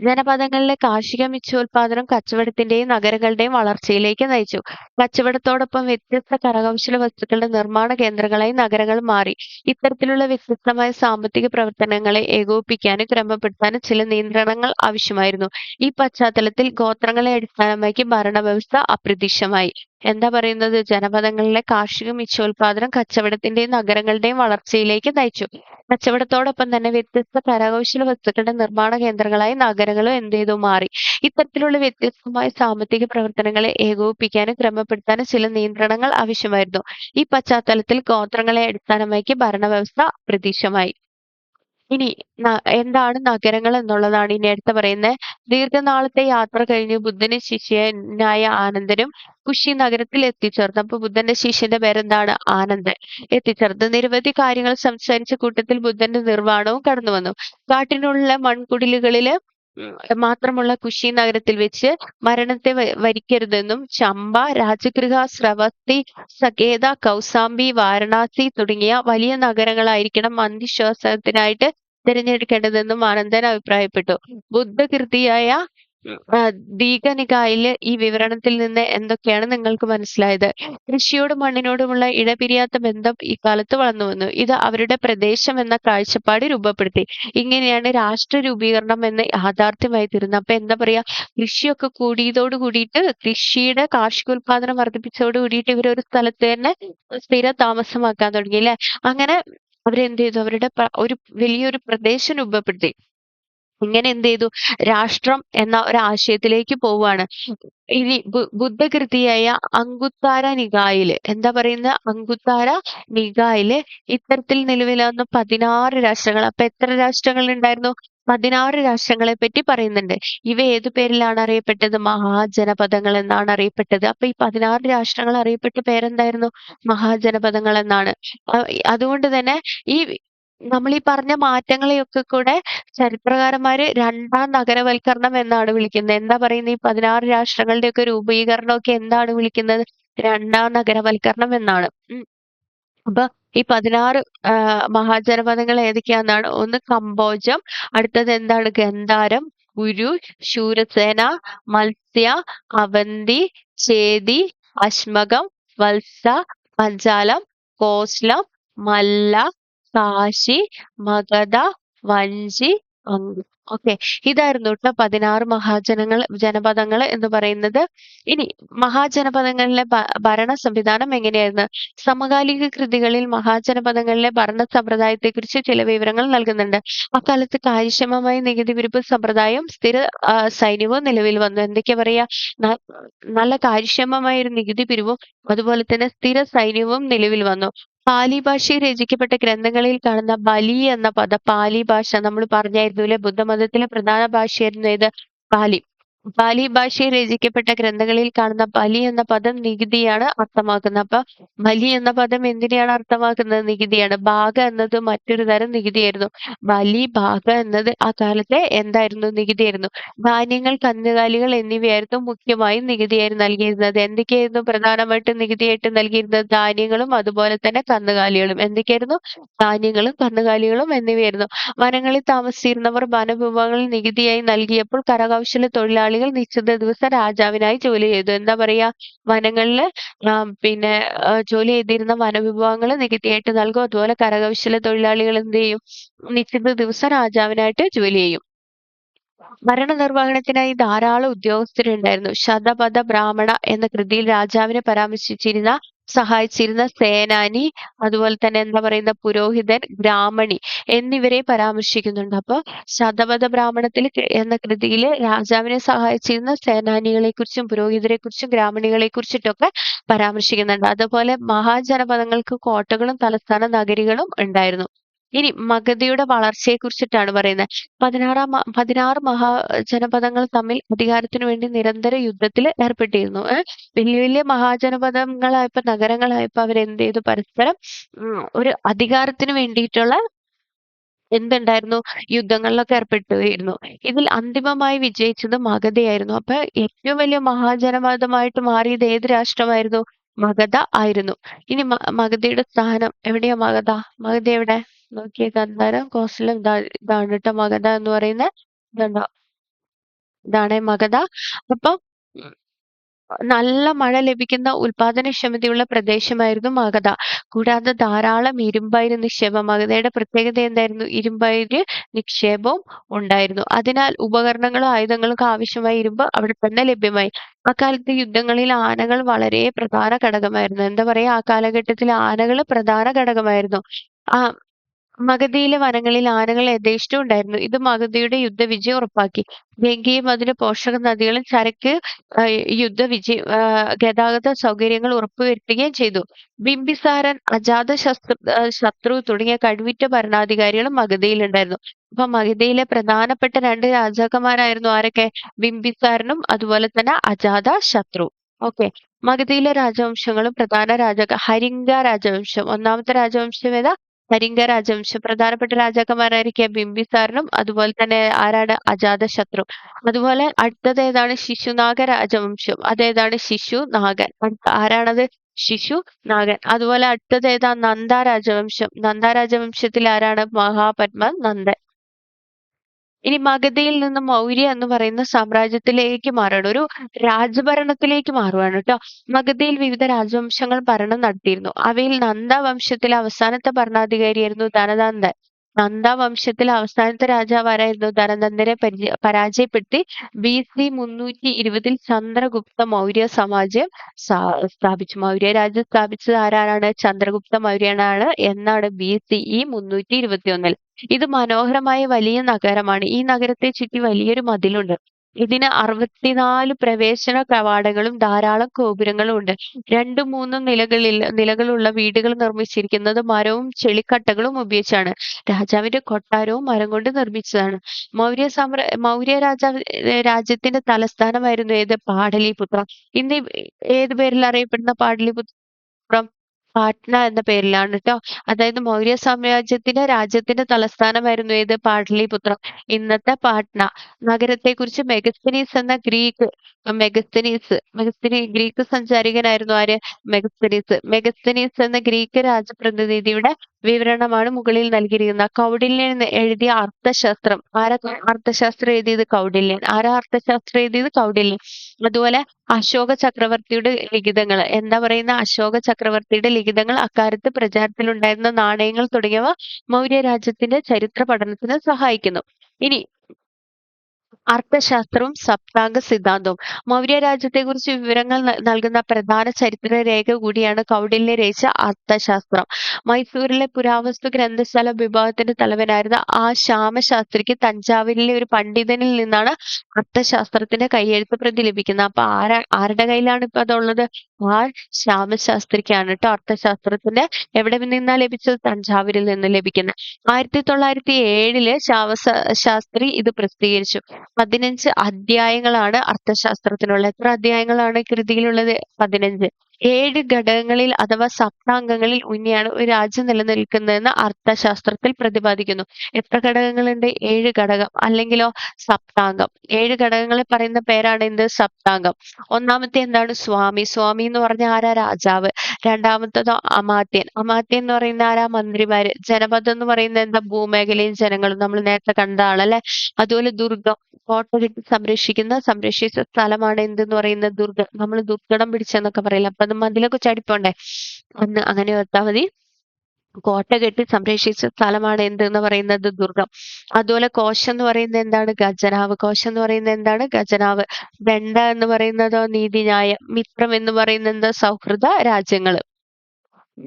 ജനപദങ്ങളിലെ കാർഷിക മിച്ചോൽപാദനം കച്ചവടത്തിന്റെയും നഗരങ്ങളുടെയും വളർച്ചയിലേക്ക് നയിച്ചു. കച്ചവടത്തോടൊപ്പം വ്യത്യസ്ത കരകൗശല വസ്തുക്കളുടെ നിർമ്മാണ കേന്ദ്രങ്ങളായി നഗരങ്ങൾ മാറി. ഇത്തരത്തിലുള്ള വ്യത്യസ്തമായ സാമ്പത്തിക പ്രവർത്തനങ്ങളെ ഏകോപിപ്പിക്കാനും ക്രമപ്പെടുത്താനും ചില നിയന്ത്രണങ്ങൾ ആവശ്യമായിരുന്നു. ഈ പശ്ചാത്തലത്തിൽ ഗോത്രങ്ങളെ അടിസ്ഥാനമാക്കി ഭരണവ്യവസ്ഥ അപ്രത്യക്ഷമായി. എന്താ പറയുന്നത്? ജനപദങ്ങളിലെ കാർഷിക മിച്ചോൽപാദനം കച്ചവടത്തിന്റെയും നഗരങ്ങളുടെയും വളർച്ചയിലേക്ക് നയിച്ചു. കച്ചവടത്തോടൊപ്പം തന്നെ വ്യത്യസ്ത കരകൗശല വസ്തുക്കളുടെ നിർമ്മാണ കേന്ദ്രങ്ങളായി നഗരങ്ങളും എന്ത് ചെയ്തു? മാറി. ഇത്തരത്തിലുള്ള വ്യത്യസ്തമായ സാമ്പത്തിക പ്രവർത്തനങ്ങളെ ഏകോപിപ്പിക്കാനും ക്രമപ്പെടുത്താനും ചില നിയന്ത്രണങ്ങൾ ആവശ്യമായിരുന്നു. ഈ പശ്ചാത്തലത്തിൽ ഗോത്രങ്ങളെ അടിസ്ഥാനമാക്കി ഭരണവ്യവസ്ഥ അപ്രത്യക്ഷമായി. ഇനി എന്താണ് നഗരങ്ങൾ എന്നുള്ളതാണ് ഇനി അടുത്ത പറയുന്നത്. ദീർഘനാളത്തെ യാത്ര കഴിഞ്ഞ് ബുദ്ധന് ശിഷ്യനായ ആനന്ദനും കുശി നഗരത്തിൽ എത്തിച്ചേർന്നു. അപ്പൊ ബുദ്ധന്റെ ശിഷ്യന്റെ പേരെന്താണ്? ആനന്ദൻ. എത്തിച്ചേർന്നു. നിരവധി കാര്യങ്ങൾ സംസാരിച്ച കൂട്ടത്തിൽ ബുദ്ധന്റെ നിർവ്വാണവും കടന്നു വന്നു. കാട്ടിനുള്ള മൺകുടിലുകളില് മാത്രമുള്ള കുശി നഗരത്തിൽ വെച്ച് മരണത്തെ വരിക്കരുതെന്നും ചമ്പ, രാജഗൃഹ, സ്രവസ്തി, സകേത, കൗസാംബി, വാരണാസി തുടങ്ങിയ വലിയ നഗരങ്ങളായിരിക്കണം അന്ത്യശ്വാസത്തിനായിട്ട് തിരഞ്ഞെടുക്കേണ്ടതെന്നും ആനന്ദൻ അഭിപ്രായപ്പെട്ടു. ബുദ്ധകൃതിയായ ദീഘനികായിലെ ഈ വിവരണത്തിൽ നിന്ന് എന്തൊക്കെയാണ് നിങ്ങൾക്ക് മനസ്സിലായത്? കൃഷിയോടും മണ്ണിനോടുമുള്ള ഇടപിരിയാത്ത ബന്ധം ഇക്കാലത്ത് വളർന്നു വന്നു. ഇത് അവരുടെ പ്രദേശം എന്ന കാഴ്ചപ്പാട് രൂപപ്പെടുത്തി. ഇങ്ങനെയാണ് രാഷ്ട്ര രൂപീകരണം എന്ന യാഥാർത്ഥ്യമായി തീരുന്നത്. അപ്പൊ എന്താ പറയാ? കൃഷിയൊക്കെ കൂടിയതോട് കൂടിയിട്ട് കൃഷിയുടെ കാർഷികോൽപാദനം വർദ്ധിപ്പിച്ചതോട് കൂടിയിട്ട് ഇവരൊരു സ്ഥലത്ത് തന്നെ സ്ഥിര താമസമാക്കാൻ തുടങ്ങി അല്ലെ. അങ്ങനെ അവരെന്ത് ചെയ്തു? അവരുടെ ഒരു വലിയൊരു പ്രദേശം രൂപപ്പെടുത്തി. ഇങ്ങനെ എന്ത് ചെയ്തു? രാഷ്ട്രം എന്ന ഒരു ആശയത്തിലേക്ക് പോവുകയാണ്. ഇനി ബുദ്ധകൃതിയായ അംഗുത്താര നികായില് എന്താ പറയുന്ന? അംഗുത്താര നികായില് ഇത്തരത്തിൽ നിലവിൽ വന്ന 16 രാഷ്ട്രങ്ങൾ. അപ്പൊ എത്ര രാഷ്ട്രങ്ങൾ ഉണ്ടായിരുന്നു? 16 രാഷ്ട്രങ്ങളെ പറ്റി പറയുന്നുണ്ട്. ഇവ ഏതു പേരിലാണ് അറിയപ്പെട്ടത്? മഹാജനപദങ്ങൾ എന്നാണ് അറിയപ്പെട്ടത്. അപ്പൊ ഈ 16 രാഷ്ട്രങ്ങൾ അറിയപ്പെട്ട പേരെന്തായിരുന്നു? മഹാജനപദങ്ങൾ എന്നാണ്. അതുകൊണ്ട് തന്നെ ഈ നമ്മൾ ഈ പറഞ്ഞ മാറ്റങ്ങളെയൊക്കെ കൂടെ ചരിത്രകാരന്മാര് രണ്ടാം നഗരവൽക്കരണം എന്നാണ് വിളിക്കുന്നത്. എന്താ പറയുന്നത്? ഈ 16 രാഷ്ട്രങ്ങളുടെയൊക്കെ രൂപീകരണമൊക്കെ എന്താണ് വിളിക്കുന്നത്? രണ്ടാം നഗരവൽക്കരണം എന്നാണ്. അപ്പൊ ഈ 16 മഹാജനപദങ്ങൾ ഏതൊക്കെയാന്നാണ്? ഒന്ന് കമ്പോജം, അടുത്തത് എന്താണ്? ഗന്ധാരം, കുരു, ശൂരസേന, മത്സ്യ, അവന്തി, ചേതി, അശ്മകം, വത്സ, പഞ്ചാലം, കോസ്ലം, മല്ല, കാശി, മഗധ, വഞ്ചി, അങ്കു. ഓക്കെ, ഇതായിരുന്നു കേട്ടോ 16 ജനപദങ്ങൾ എന്ന് പറയുന്നത്. ഇനി മഹാജനപദങ്ങളിലെ ഭരണ സംവിധാനം എങ്ങനെയായിരുന്നു? സമകാലിക കൃതികളിൽ മഹാജനപദങ്ങളിലെ ഭരണ സമ്പ്രദായത്തെക്കുറിച്ച് ചില വിവരങ്ങൾ നൽകുന്നുണ്ട്. അക്കാലത്ത് കാര്യക്ഷമമായ നികുതി പിരിപ്പ് സമ്പ്രദായം, സ്ഥിര സൈന്യവും നിലവിൽ വന്നു. എന്തൊക്കെയാ പറയാ? നല്ല കാര്യക്ഷമമായ ഒരു നികുതി പിരിവും അതുപോലെ തന്നെ സ്ഥിര സൈന്യവും നിലവിൽ വന്നു. പാലി ഭാഷയിൽ രചിക്കപ്പെട്ട ഗ്രന്ഥങ്ങളിൽ കാണുന്ന ബലി എന്ന പദം, പാലി ഭാഷ നമ്മൾ പറഞ്ഞായിരുന്നു അല്ലെ, ബുദ്ധമതത്തിലെ പ്രധാന ഭാഷയായിരുന്നു ഏത്? പാലി. പാലി ഭാഷയിൽ രചിക്കപ്പെട്ട ഗ്രന്ഥങ്ങളിൽ കാണുന്ന ബലി എന്ന പദം നികുതിയാണ് അർത്ഥമാക്കുന്നത്. അപ്പൊ ബലി എന്ന പദം എന്തിനെയാണ് അർത്ഥമാക്കുന്നത്? നികുതിയാണ്. ഭാഗ എന്നത് മറ്റൊരു തരം നികുതിയായിരുന്നു. ബലി, ഭാഗ എന്നത് ആ കാലത്തെ എന്തായിരുന്നു? നികുതിയായിരുന്നു. ധാന്യങ്ങൾ, കന്നുകാലികൾ എന്നിവയായിരുന്നു മുഖ്യമായും നികുതിയായി നൽകിയിരുന്നത്. എന്തൊക്കെയായിരുന്നു പ്രധാനമായിട്ടും നികുതിയായിട്ട് നൽകിയിരുന്നത്? ധാന്യങ്ങളും അതുപോലെ തന്നെ കന്നുകാലികളും. എന്തൊക്കെയായിരുന്നു? ധാന്യങ്ങളും കന്നുകാലികളും എന്നിവയായിരുന്നു. വനങ്ങളിൽ താമസിച്ചിരുന്നവർ വനവിഭവങ്ങൾ നികുതിയായി നൽകിയപ്പോൾ കരകൗശല തൊഴിലാളികൾ തൊഴിലാളികൾ നിശ്ചിത ദിവസം രാജാവിനായി ജോലി ചെയ്തു. എന്താ പറയാ, വനങ്ങളില് പിന്നെ ജോലി ചെയ്തിരുന്ന വനവിഭവങ്ങള് നികുതിയായിട്ട് നൽകും. അതുപോലെ കരകൗശല തൊഴിലാളികൾ എന്ത് ചെയ്യും, നിശ്ചിത ദിവസം രാജാവിനായിട്ട് ജോലി ചെയ്യും. ഭരണനിർവഹണത്തിനായി ധാരാളം ഉദ്യോഗസ്ഥരുണ്ടായിരുന്നു. ശതപഥ ബ്രാഹ്മണ എന്ന കൃതിയിൽ രാജാവിനെ പരാമർശിച്ചിരുന്ന സഹായിച്ചിരുന്ന സേനാനി, അതുപോലെ തന്നെ എന്താ പറയുന്ന പുരോഹിതൻ, ബ്രാഹ്മണി എന്നിവരെ പരാമർശിക്കുന്നുണ്ട്. അപ്പൊ ശതപഥ ബ്രാഹ്മണത്തിൽ എന്ന കൃതിയിൽ രാജാവിനെ സഹായിച്ചിരുന്ന സേനാനികളെ കുറിച്ചും പുരോഹിതരെ കുറിച്ചും ബ്രാഹ്മണികളെ കുറിച്ചിട്ടൊക്കെ പരാമർശിക്കുന്നുണ്ട്. അതുപോലെ മഹാജനപദങ്ങൾക്ക് കോട്ടകളും തലസ്ഥാന നഗരികളും ഉണ്ടായിരുന്നു. ഇനി മഗധയുടെ വളർച്ചയെ കുറിച്ചിട്ടാണ് പറയുന്നത്. 16 മഹാജനപദങ്ങൾ തമ്മിൽ അധികാരത്തിനു വേണ്ടി നിരന്തര യുദ്ധത്തിൽ ഏർപ്പെട്ടിരുന്നു. വലിയ വലിയ മഹാജനപദങ്ങളായപ്പോ, നഗരങ്ങളായപ്പോ അവരെന്ത് ചെയ്തു, പരസ്പരം ഒരു അധികാരത്തിന് വേണ്ടിയിട്ടുള്ള എന്തുണ്ടായിരുന്നു, യുദ്ധങ്ങളിലൊക്കെ ഏർപ്പെട്ടുകയായിരുന്നു. ഇതിൽ അന്തിമമായി വിജയിച്ചത് മഗധയായിരുന്നു. അപ്പൊ ഏറ്റവും വലിയ മഹാജനപദമായിട്ട് മാറിയത് ഏത് രാഷ്ട്രമായിരുന്നു? മഗധ ആയിരുന്നു. ഇനി മഗധയുടെ സ്ഥാനം എവിടെയാ? മഗധ എവിടെ നോക്കിയേ, ഗന്ധാരം, കോസലം, ഇതാണ് കേട്ടോ മഗധ എന്ന് പറയുന്നത്. ഇതുണ്ടോ, ഇതാണ് മഗധ. അപ്പം നല്ല മഴ ലഭിക്കുന്ന ഉൽപാദനക്ഷമതയുള്ള പ്രദേശമായിരുന്നു മഗധ. കൂടാതെ ധാരാളം ഇരുമ്പയിര് നിക്ഷേപം. മഗധയുടെ പ്രത്യേകത എന്തായിരുന്നു? ഇരുമ്പയിര് നിക്ഷേപവും ഉണ്ടായിരുന്നു. അതിനാൽ ഉപകരണങ്ങളും ആയുധങ്ങൾക്കും ആവശ്യമായ ഇരുമ്പ് അവിടെ തന്നെ ലഭ്യമായി. അക്കാലത്ത് യുദ്ധങ്ങളിൽ ആനകൾ വളരെ പ്രധാന ഘടകമായിരുന്നു. എന്താ പറയാ, ആ കാലഘട്ടത്തിൽ ആനകൾ പ്രധാന ഘടകമായിരുന്നു. ആ മഗധയിലെ വനങ്ങളിൽ ആനകൾ യഥേഷ്ടം ഉണ്ടായിരുന്നു. ഇത് മഗധയുടെ യുദ്ധവിജയം ഉറപ്പാക്കി. ഗംഗയും അതിന്റെ പോഷക നദികളും ചരക്ക് ഗതാഗത സൗകര്യങ്ങൾ ഉറപ്പുവരുത്തുകയും ചെയ്തു. ബിംബിസാരൻ, ശത്രു തുടങ്ങിയ കഴിവുറ്റ ഭരണാധികാരികളും മഗധയിലുണ്ടായിരുന്നു. അപ്പൊ മഗധയിലെ പ്രധാനപ്പെട്ട 2 രാജാക്കന്മാരായിരുന്നു ആരൊക്കെ? ബിംബിസാരനും അതുപോലെ തന്നെ അജാത ശത്രു. ഓക്കെ. മഗധയിലെ രാജവംശങ്ങളും ഹരിംഗ രാജവംശം. ഒന്നാമത്തെ രാജവംശം ഏതാ? ഹരിംഗ രാജവംശം. പ്രധാനപ്പെട്ട രാജാക്കന്മാരായിരിക്കുക ബിംബിസാരനും അതുപോലെ തന്നെ ആരാണ്? അജാതശത്രു. അതുപോലെ അടുത്തത് ഏതാണ്? ശിശുനാഗ രാജവംശം. അതേതാണ്? ശിശുനാഗൻ. ആരാണത്? ശിശുനാഗൻ. അതുപോലെ അടുത്തത് ഏതാ? നന്ദ രാജവംശം. നന്ദ രാജവംശത്തിൽ ആരാണ്? മഹാപത്മ നന്ദൻ. ഇനി മഗധയിൽ നിന്ന് മൗര്യ എന്ന് പറയുന്ന സാമ്രാജ്യത്തിലേക്ക് മാറുകയാണ്. ഒരു രാജഭരണത്തിലേക്ക് മാറുകയാണ് കേട്ടോ. മഗധയിൽ വിവിധ രാജവംശങ്ങൾ ഭരണം നടത്തിയിരുന്നു. അവയിൽ നന്ദ വംശത്തിലെ അവസാനത്തെ ഭരണാധികാരിയായിരുന്നു ധനനന്ദൻ. നന്ദ വംശത്തിലെ അവസാനത്തെ രാജാവ് ആരായിരുന്നു? ധനനന്ദനെ പരാജയപ്പെടുത്തി BC 320 ചന്ദ്രഗുപ്ത മൗര്യ സാമ്രാജ്യം സ്ഥാപിച്ചു. മൗര്യ രാജ്യം സ്ഥാപിച്ചത് ആരാണ്? ചന്ദ്രഗുപ്ത മൗര്യനാണ്. എന്നാണ്? BCE 321. ഇത് മനോഹരമായ വലിയ നഗരമാണ്. ഈ നഗരത്തെ ചുറ്റി വലിയൊരു മതിലുണ്ട്. ഇതിന് 64 പ്രവേശന കവാടങ്ങളും ധാരാളം ഗോപുരങ്ങളും ഉണ്ട്. 2-3 നിലകളുള്ള വീടുകൾ നിർമ്മിച്ചിരിക്കുന്നത് മരവും ചെളിക്കട്ടകളും ഉപയോഗിച്ചാണ്. രാജാവിന്റെ കൊട്ടാരവും മരം കൊണ്ട് നിർമ്മിച്ചതാണ്. മൗര്യ രാജ്യത്തിന്റെ തലസ്ഥാനമായിരുന്നു ഏത്? പാടലിപുത്രം. ഇന്ന് ഏത് പേരിൽ അറിയപ്പെടുന്ന പാടലിപുത്രം? പാട്ന എന്ന പേരിലാണ് ട്ടോ. അതായത് മൗര്യ രാജ്യത്തിന്റെ തലസ്ഥാനമായിരുന്നു ഏത്? പാടലിപുത്രം. ഇന്നത്തെ പാട്ന. നഗരത്തെക്കുറിച്ച് ഗ്രീക്ക് സഞ്ചാരികനായിരുന്നു ആര്? മെഗസ്തനീസ് എന്ന ഗ്രീക്ക് രാജപ്രതിനിധിയുടെ വിവരണമാണ് മുകളിൽ നൽകിയിരിക്കുന്നത്. കൗടില്യൻ എഴുതിയ അർത്ഥശാസ്ത്രം. അർത്ഥശാസ്ത്രം എഴുതിയത്? കൗടില്യൻ. അർത്ഥശാസ്ത്രം എഴുതിയത്? കൗടില്യൻ. അതുപോലെ അശോക ചക്രവർത്തിയുടെ ലിഖിതങ്ങൾ. എന്താ പറയുന്ന? അശോക ചക്രവർത്തിയുടെ ലിഖിതങ്ങൾ, അക്കാലത്ത് പ്രചാരത്തിലുണ്ടായിരുന്ന നാണയങ്ങൾ തുടങ്ങിയവ മൗര്യ രാജ്യത്തിന്റെ ചരിത്ര പഠനത്തിന് സഹായിക്കുന്നു. ഇനി അർത്ഥശാസ്ത്രവും സപ്താംഗ സിദ്ധാന്തവും. മൗര്യ രാജ്യത്തെക്കുറിച്ച് വിവരങ്ങൾ നൽകുന്ന പ്രധാന ചരിത്ര രേഖ കൂടിയാണ് കൗടില്യൻ രചിച്ച അർത്ഥശാസ്ത്രം. മൈസൂരിലെ പുരാവസ്തു ഗ്രന്ഥശാല വിഭാഗത്തിന്റെ തലവനായിരുന്ന ശ്യാമശാസ്ത്രിക്ക് തഞ്ചാവൂരിലെ ഒരു പണ്ഡിതനിൽ നിന്നാണ് അർത്ഥശാസ്ത്രത്തിന്റെ കയ്യെഴുത്ത് പ്രതി ലഭിക്കുന്നത്. അപ്പൊ ആരുടെ കയ്യിലാണ് ഇപ്പൊ അതുള്ളത്? ശ്യാമശാസ്ത്രിക്കാണ് കേട്ടോ. അർത്ഥശാസ്ത്രത്തിന്റെ എവിടെ നിന്നാ ലഭിച്ചത്? തഞ്ചാവൂരിൽ നിന്ന് ലഭിക്കുന്നത്. 1907 ശ്യാമശാസ്ത്രി ഇത് പ്രസിദ്ധീകരിച്ചു. 15 അധ്യായങ്ങളാണ് അർത്ഥശാസ്ത്രത്തിനുള്ളത്. എത്ര അധ്യായങ്ങളാണ് കൃതിയിലുള്ളത്? 15. 7 ഘടകങ്ങളിൽ അഥവാ സപ്താംഗങ്ങളിൽ ഊന്നിയാണ് ഒരു രാജ്യം നിലനിൽക്കുന്നതെന്ന് അർത്ഥശാസ്ത്രത്തിൽ പ്രതിപാദിക്കുന്നു. എത്ര ഘടകങ്ങളുണ്ട്? 7 ഘടകം അല്ലെങ്കിലോ സപ്താംഗം. 7 ഘടകങ്ങളെ പറയുന്ന പേരാണ് എന്ത്? സപ്താംഗം. ഒന്നാമത്തെ എന്താണ്? സ്വാമി. സ്വാമി എന്ന് പറഞ്ഞാൽ ആരാ? രാജാവ്. രണ്ടാമത്തതോ അമാത്യൻ. അമാത്യൻ എന്ന് പറയുന്ന ആരാ? മന്ത്രിമാര്. ജനപദം എന്ന് പറയുന്നത് എന്താ? ഭൂമേഖലയും ജനങ്ങളും. നമ്മൾ നേരത്തെ കണ്ട ആളല്ലേ. അതുപോലെ ദുർഗം. കോട്ട കെട്ടി സംരക്ഷിച്ച സ്ഥലമാണ് എന്തെന്ന് പറയുന്നത്? ദുർഗം. നമ്മൾ ദുർഘടം പിടിച്ചെന്നൊക്കെ പറയില്ല. അപ്പൊ അത് മതിലൊക്കെ ചാടിപ്പോണ്ടേ? അന്ന് അങ്ങനെ ഓർത്താൽ മതി. കോട്ട കെട്ടി സംരക്ഷിച്ച സ്ഥലമാണ് എന്തെന്ന് പറയുന്നത്? ദുർഗം. അതുപോലെ കോശം എന്ന് പറയുന്നത് എന്താണ്? ഖജനാവ്. കോശം എന്ന് പറയുന്നത് എന്താണ്? ഖജനാവ്. ദണ്ഡ എന്ന് പറയുന്നതോ? നീതിന്യായം. മിത്രം എന്ന് പറയുന്നത് എന്താ? സൗഹൃദ രാജ്യങ്ങള്.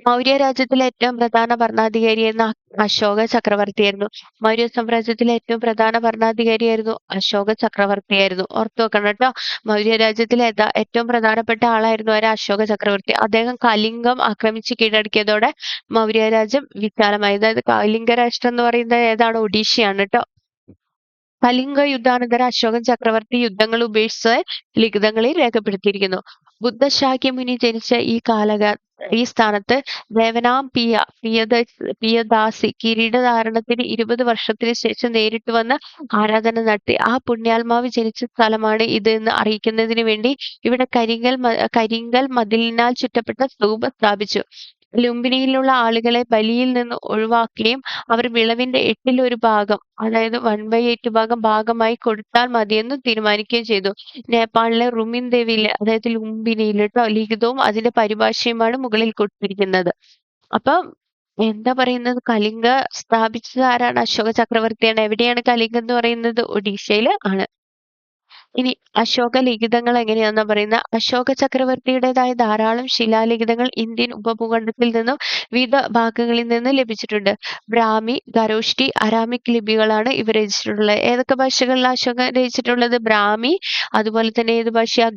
മൗര്യ രാജ്യത്തിലെ ഏറ്റവും പ്രധാന ഭരണാധികാരിയായിരുന്ന അശോക ചക്രവർത്തിയായിരുന്നു. മൗര്യ സാമ്രാജ്യത്തിലെ ഏറ്റവും പ്രധാന ഭരണാധികാരിയായിരുന്നു അശോക ചക്രവർത്തിയായിരുന്നു. ഓർത്തു വെക്കണം കേട്ടോ. മൗര്യ രാജ്യത്തിലെ ഏറ്റവും പ്രധാനപ്പെട്ട ആളായിരുന്നു ആര്? അശോക ചക്രവർത്തി. അദ്ദേഹം കലിംഗം ആക്രമിച്ച് കീഴടക്കിയതോടെ മൗര്യ രാജ്യം വിശാലമായി. അതായത് കലിംഗ രാഷ്ട്രം എന്ന് പറയുന്നത് ഏതാണ്? ഒഡീഷയാണ് കേട്ടോ. കലിംഗ യുദ്ധാനന്തരം അശോകൻ ചക്രവർത്തി യുദ്ധങ്ങൾ ഉപേക്ഷിച്ച് ലിഖിതങ്ങളിൽ രേഖപ്പെടുത്തിയിരിക്കുന്നു. ബുദ്ധശാക്യമുനി ജനിച്ച ഈ സ്ഥാനത്ത് പിയദാസി കിരീടധാരണത്തിന് 20 വർഷത്തിന് ശേഷം നേരിട്ട് വന്ന് ആരാധന നടത്തി. ആ പുണ്യാത്മാവ് ജനിച്ച സ്ഥലമാണ് ഇത് എന്ന് അറിയിക്കുന്നതിന് വേണ്ടി ഇവിടെ കരിങ്കൽ മതിലിനാൽ ചുറ്റപ്പെട്ട സ്തൂപം സ്ഥാപിച്ചു. ലുംബിനിയിലുള്ള ആളുകളെ ബലിയിൽ നിന്ന് ഒഴിവാക്കുകയും അവർ വിളവിന്റെ 8-ൽ-1 ഭാഗം, അതായത് 1/8 ഭാഗമായി കൊടുത്താൽ മതിയെന്ന് തീരുമാനിക്കുകയും ചെയ്തു. നേപ്പാളിലെ റുമിൻ ദേവിയിലെ, അതായത് ലുംബിനിയിൽ ട്ടോ, ലിഖിതവും അതിന്റെ പരിഭാഷയുമാണ് മുകളിൽ കൊടുത്തിരിക്കുന്നത്. അപ്പം എന്താ പറയുന്നത്? കലിംഗ സ്ഥാപിച്ചത് ആരാണ്? അശോക ചക്രവർത്തിയാണ്. എവിടെയാണ് കലിംഗം എന്ന് പറയുന്നത്? ഒഡീഷയിൽ ആണ്. ഇനി അശോക ലിഖിതങ്ങൾ എങ്ങനെയാണെന്നാ പറയുന്നത്? അശോക ചക്രവർത്തിയുടേതായ ധാരാളം ശിലാലിഖിതങ്ങൾ ഇന്ത്യൻ ഉപഭൂഖണ്ഡത്തിൽ നിന്നും വിവിധ ഭാഗങ്ങളിൽ നിന്ന് ലഭിച്ചിട്ടുണ്ട്. ബ്രാഹ്മി, ഖരോഷ്ഠി, അരാമിക് ലിപികളാണ് ഇവ രചിച്ചിട്ടുള്ളത്. ഏതൊക്കെ ഭാഷകളിലാണ് അശോകൻ രചിച്ചിട്ടുള്ളത്? ബ്രാഹ്മി, അതുപോലെ തന്നെ ഏത് ഭാഷയാ?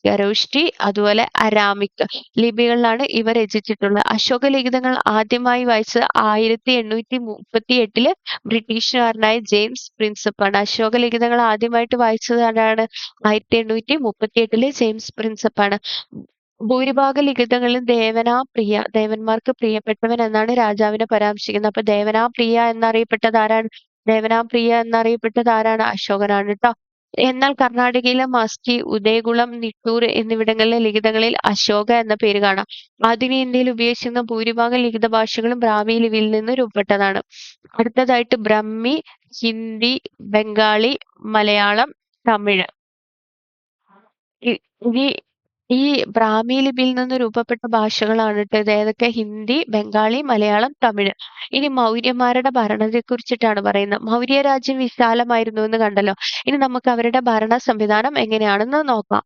ഖരോഷ്ഠി, അതുപോലെ അരാമിക് ലിപികളിലാണ് ഇവ രചിച്ചിട്ടുള്ളത്. അശോക ലിഖിതങ്ങൾ ആദ്യമായി വായിച്ചത് 1838 ബ്രിട്ടീഷുകാരനായ ജെയിംസ് പ്രിൻസപ്പാണ്. അശോക ലിഖിതങ്ങൾ ആദ്യമായിട്ട് വായിച്ചത് ആരാണ്? 1838 ജെയിംസ് പ്രിൻസപ്പാണ്. ഭൂരിഭാഗം ലിഖിതങ്ങളിലും ദേവന്മാർക്ക് പ്രിയപ്പെട്ടവൻ എന്നാണ് രാജാവിനെ പരാമർശിക്കുന്നത്. അപ്പൊ ദേവനാപ്രിയ എന്നറിയപ്പെട്ടത് ആരാണ്? അശോകനാണ് ട്ടോ. എന്നാൽ കർണാടകയിലെ മസ്കി, ഉദയകുളം, നിട്ടൂർ എന്നിവിടങ്ങളിലെ ലിഖിതങ്ങളിൽ അശോക എന്ന പേര് കാണാം. ആധുനിക ഇന്ത്യയിൽ ഉപയോഗിച്ചിരുന്ന ഭൂരിഭാഗം ലിഖിത ഭാഷകളും ബ്രാഹ്മി ലിപിയിൽ നിന്ന് രൂപപ്പെട്ടതാണ്. അടുത്തതായിട്ട് ബ്രഹ്മി, ഹിന്ദി, ബംഗാളി, മലയാളം, തമിഴ്. ഇനി ഈ ബ്രാഹ്മി ലിപിയിൽ നിന്ന് രൂപപ്പെട്ട ഭാഷകളാണ് ട്ടോ ഇത്. ഏതൊക്കെ? ഹിന്ദി, ബംഗാളി, മലയാളം, തമിഴ്. ഇനി മൗര്യന്മാരുടെ ഭരണത്തെ കുറിച്ചിട്ടാണ് പറയുന്നത്. മൗര്യ രാജ്യം വിശാലമായിരുന്നു എന്ന് കണ്ടല്ലോ. ഇനി നമുക്ക് അവരുടെ ഭരണ സംവിധാനം എങ്ങനെയാണെന്ന് നോക്കാം.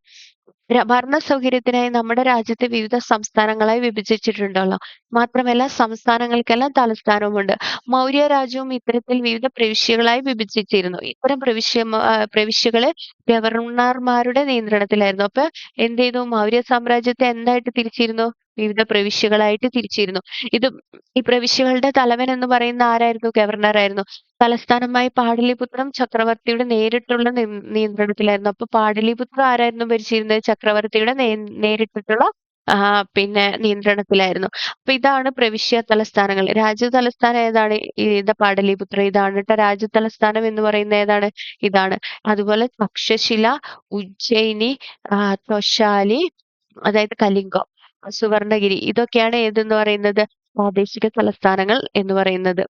ഭരണ സൗകര്യത്തിനായി നമ്മുടെ രാജ്യത്തെ വിവിധ സംസ്ഥാനങ്ങളായി വിഭജിച്ചിട്ടുണ്ടല്ലോ. മാത്രമല്ല സംസ്ഥാനങ്ങൾക്കെല്ലാം തലസ്ഥാനവുമുണ്ട്. മൗര്യ രാജ്യവും ഇത്തരത്തിൽ വിവിധ പ്രവിശ്യകളായി വിഭജിച്ചിരുന്നു. ഇത്തരം പ്രവിശ്യകള് ഗവർണർമാരുടെ നിയന്ത്രണത്തിലായിരുന്നു. അപ്പൊ എന്ത് ചെയ്തു? മൗര്യ സാമ്രാജ്യത്തെ എന്തായിട്ട് തിരിച്ചിരുന്നു? വിവിധ പ്രവിശ്യകളായിട്ട് തിരിച്ചിരുന്നു. ഈ പ്രവിശ്യകളുടെ തലവൻ എന്ന് പറയുന്ന ആരായിരുന്നു? ഗവർണറായിരുന്നു. തലസ്ഥാനമായി പാടലിപുത്രം ചക്രവർത്തിയുടെ നേരിട്ടുള്ള നിയന്ത്രണത്തിലായിരുന്നു. അപ്പൊ പാടലിപുത്രം ആരായിരുന്നു ഭരിച്ചിരുന്നത്? ചക്രവർത്തിയുടെ നേരിട്ടിട്ടുള്ള നിയന്ത്രണത്തിലായിരുന്നു. അപ്പൊ ഇതാണ് പ്രവിശ്യ തലസ്ഥാനങ്ങൾ. രാജ്യ തലസ്ഥാനം ഏതാണ്? ഇത് പാടലിപുത്രം. ഇതാണ് ട്ടോ രാജ്യ തലസ്ഥാനം എന്ന് പറയുന്നത്. ഏതാണ്? ഇതാണ്. അതുപോലെ തക്ഷശില, ഉജ്ജയിനി, തൊഷാലി, അതായത് കലിംഗം, സുവർണഗിരി, ഇതൊക്കെയാണ് ഏതെന്ന് പറയുന്നത്? പ്രാദേശിക തലസ്ഥാനങ്ങൾ എന്ന് പറയുന്നത്.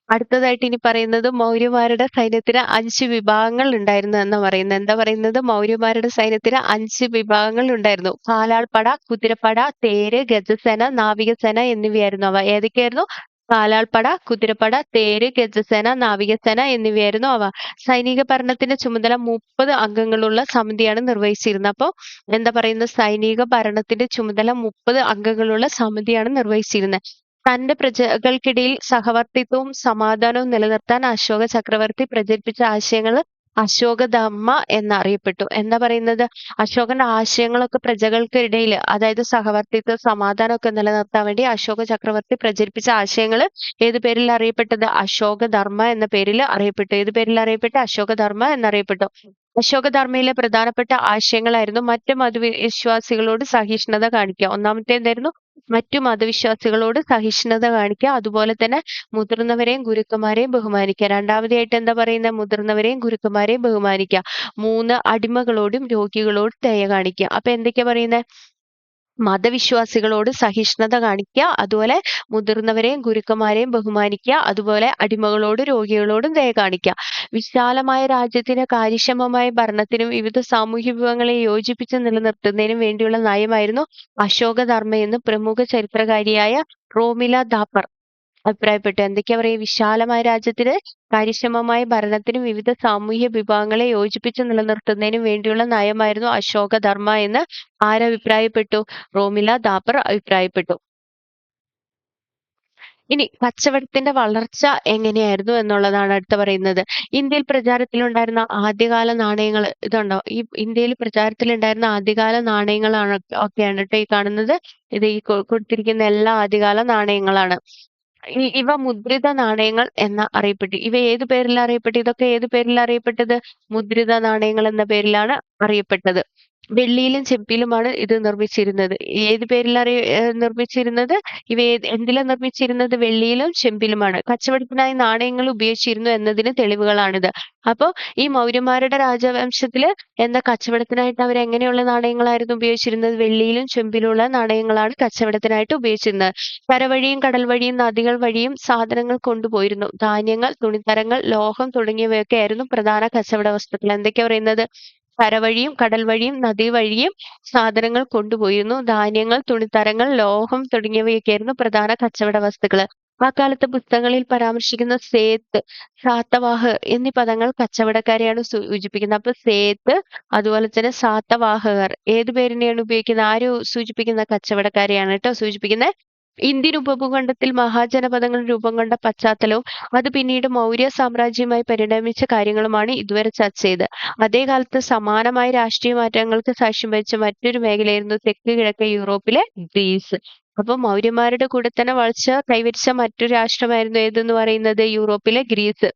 അടുത്തതായിട്ട് ഇനി പറയുന്നത് മൗര്യന്മാരുടെ സൈന്യത്തിന് 5 വിഭാഗങ്ങൾ ഉണ്ടായിരുന്നു എന്നാ പറയുന്നത്. എന്താ പറയുന്നത്? മൗര്യന്മാരുടെ സൈന്യത്തിന് 5 വിഭാഗങ്ങൾ ഉണ്ടായിരുന്നു. കാലാൾപ്പട, കുതിരപ്പട, തേര്, ഗജസേന, നാവികസേന എന്നിവയായിരുന്നു അവ. ഏതൊക്കെയായിരുന്നു? കാലാൾപ്പട, കുതിരപ്പട, തേര്, ഗജസേന, നാവികസേന എന്നിവയായിരുന്നു അവ. സൈനിക ഭരണത്തിന്റെ ചുമതല 30 അംഗങ്ങളുള്ള സമിതിയാണ് നിർവഹിച്ചിരുന്നത്. അപ്പൊ എന്താ പറയുന്നത്? സൈനിക ഭരണത്തിന്റെ ചുമതല 30 അംഗങ്ങളുള്ള സമിതിയാണ് നിർവഹിച്ചിരുന്നത്. തന്റെ പ്രജകൾക്കിടയിൽ സഹവർത്തിത്വവും സമാധാനവും നിലനിർത്താൻ അശോക ചക്രവർത്തി പ്രചരിപ്പിച്ച ആശയങ്ങൾ അശോകധമ്മ എന്നറിയപ്പെട്ടു. എന്താ പറയുന്നത്? അശോകന്റെ ആശയങ്ങളൊക്കെ പ്രജകൾക്കിടയിൽ, അതായത് സഹവർത്തിത്വം സമാധാനം ഒക്കെ നിലനിർത്താൻ വേണ്ടി അശോക ചക്രവർത്തി പ്രചരിപ്പിച്ച ആശയങ്ങൾ ഏത് പേരിൽ അറിയപ്പെട്ടത്? അശോകധർമ്മ എന്ന പേരിൽ അറിയപ്പെട്ടു. ഏത് പേരിൽ അറിയപ്പെട്ടു? അശോകധർമ്മ എന്നറിയപ്പെട്ടു. അശോകധർമ്മയിലെ പ്രധാനപ്പെട്ട ആശയങ്ങളായിരുന്നു മറ്റ് മതവിശ്വാസികളോട് സഹിഷ്ണുത കാണിക്കുക. ഒന്നാമത്തെ എന്തായിരുന്നു? മറ്റു മതവിശ്വാസികളോട് സഹിഷ്ണുത കാണിക്കുക. അതുപോലെ തന്നെ മുതിർന്നവരെയും ഗുരുക്കന്മാരെയും ബഹുമാനിക്കുക. രണ്ടാമതായിട്ട് എന്താ പറയുന്നത്? മുതിർന്നവരെയും ഗുരുക്കന്മാരെയും ബഹുമാനിക്കുക. 3 അടിമകളോടും രോഗികളോടും ദയ കാണിക്കുക. അപ്പൊ എന്തൊക്കെയാ പറയുന്നത്? മതവിശ്വാസികളോട് സഹിഷ്ണുത കാണിക്കുക, അതുപോലെ മുതിർന്നവരെയും ഗുരുക്കന്മാരെയും ബഹുമാനിക്കുക, അതുപോലെ അടിമകളോടും രോഗികളോടും ദയ കാണിക്കുക. വിശാലമായ രാജ്യത്തിന്റെ കാര്യക്ഷമമായ ഭരണത്തിനും വിവിധ സാമൂഹ്യ വിഭവങ്ങളെ യോജിപ്പിച്ച് നിലനിർത്തുന്നതിനും വേണ്ടിയുള്ള നയമായിരുന്നു അശോകധർമ്മ എന്ന് പ്രമുഖ ചരിത്രകാരിയായ റോമില ദാപ്പർ അഭിപ്രായപ്പെട്ടു. എന്തൊക്കെയാ പറയുക? വിശാലമായ രാജ്യത്തിന് കാര്യക്ഷമമായ ഭരണത്തിനും വിവിധ സാമൂഹ്യ വിഭാഗങ്ങളെ യോജിപ്പിച്ച് നിലനിർത്തുന്നതിനും വേണ്ടിയുള്ള നയമായിരുന്നു അശോകധർമ്മ എന്ന് ആരഭിപ്രായപ്പെട്ടു? റോമില ദാപ്പർ അഭിപ്രായപ്പെട്ടു. ഇനി കച്ചവടത്തിന്റെ വളർച്ച എങ്ങനെയായിരുന്നു എന്നുള്ളതാണ് അടുത്ത പറയുന്നത്. ഇന്ത്യയിൽ പ്രചാരത്തിലുണ്ടായിരുന്ന ആദ്യകാല നാണയങ്ങൾ ഇതുണ്ടോ? ഈ ഇന്ത്യയിൽ പ്രചാരത്തിലുണ്ടായിരുന്ന ആദ്യകാല നാണയങ്ങളാണ് ഒക്കെയാണ് കേട്ടോ ഈ കാണുന്നത്. ഇത് ഈ കൊടുത്തിരിക്കുന്ന എല്ലാ ആദ്യകാല നാണയങ്ങളാണ്. ഇവ മുദ്രിത നാണയങ്ങൾ എന്ന അറിയപ്പെട്ടു. ഇവ ഏത് പേരിൽ അറിയപ്പെട്ടു? ഇതൊക്കെ ഏത് പേരിൽ അറിയപ്പെട്ടത്? മുദ്രിത നാണയങ്ങൾ എന്ന പേരിലാണ് അറിയപ്പെട്ടത്. വെള്ളിയിലും ചെമ്പിലുമാണ് ഇത് നിർമ്മിച്ചിരുന്നത്. ഏത് പേരിൽ നിർമ്മിച്ചിരുന്നത്? ഇവ എന്തിലാ നിർമ്മിച്ചിരുന്നത്? വെള്ളിയിലും ചെമ്പിലുമാണ്. കച്ചവടത്തിനായി നാണയങ്ങൾ ഉപയോഗിച്ചിരുന്നു എന്നതിന് തെളിവുകളാണിത്. അപ്പോ ഈ മൗര്യന്മാരുടെ രാജവംശത്തില് എന്താ കച്ചവടത്തിനായിട്ട് അവർ എങ്ങനെയുള്ള നാണയങ്ങളായിരുന്നു ഉപയോഗിച്ചിരുന്നത്? വെള്ളിയിലും ചെമ്പിലുള്ള നാണയങ്ങളാണ് കച്ചവടത്തിനായിട്ട് ഉപയോഗിച്ചിരുന്നത്. കരവഴിയും കടൽ വഴിയും നദികൾ വഴിയും സാധനങ്ങൾ കൊണ്ടുപോയിരുന്നു. ധാന്യങ്ങൾ, തുണിത്തരങ്ങൾ, ലോഹം തുടങ്ങിയവയൊക്കെ ആയിരുന്നു പ്രധാന കച്ചവട വസ്തുക്കൾ. എന്തൊക്കെയാ പറയുന്നത്? കരവഴിയും കടൽ വഴിയും നദി വഴിയും സാധനങ്ങൾ കൊണ്ടുപോയിരുന്നു. ധാന്യങ്ങൾ, തുണിത്തരങ്ങൾ, ലോഹം തുടങ്ങിയവയൊക്കെയായിരുന്നു പ്രധാന കച്ചവട വസ്തുക്കള്. അക്കാലത്ത് പുസ്തകങ്ങളിൽ പരാമർശിക്കുന്ന സേത്ത്, സാത്തവാഹകർ എന്നീ പദങ്ങൾ കച്ചവടക്കാരെയാണ് സൂചിപ്പിക്കുന്നത്. അപ്പൊ സേത്ത്, അതുപോലെ തന്നെ സാത്തവാഹകർ ഏത് പേരിനെയാണ് ഉപയോഗിക്കുന്നത്? ആര് സൂചിപ്പിക്കുന്ന? കച്ചവടക്കാരെയാണ് കേട്ടോ സൂചിപ്പിക്കുന്നത്. ഇന്ത്യൻ ഉപഭൂഖണ്ഡത്തിൽ മഹാജനപദങ്ങൾ രൂപം കൊണ്ട പശ്ചാത്തലവും അത് പിന്നീട് മൗര്യ സാമ്രാജ്യമായി പരിണമിച്ച കാര്യങ്ങളുമാണ് ഇതുവരെ ചർച്ച ചെയ്തത്. അതേ കാലത്ത് സമാനമായ രാഷ്ട്രീയ മാറ്റങ്ങൾക്ക് സാക്ഷ്യം വഹിച്ച മറ്റൊരു മേഖലയായിരുന്നു തെക്ക് കിഴക്കൻ യൂറോപ്പിലെ ഗ്രീസ്. അപ്പൊ മൗര്യന്മാരുടെ കൂടെ തന്നെ വളർച്ച കൈവരിച്ച മറ്റൊരു രാഷ്ട്രമായിരുന്നു ഏതെന്ന് പറയുന്നത്? യൂറോപ്പിലെ ഗ്രീസ്.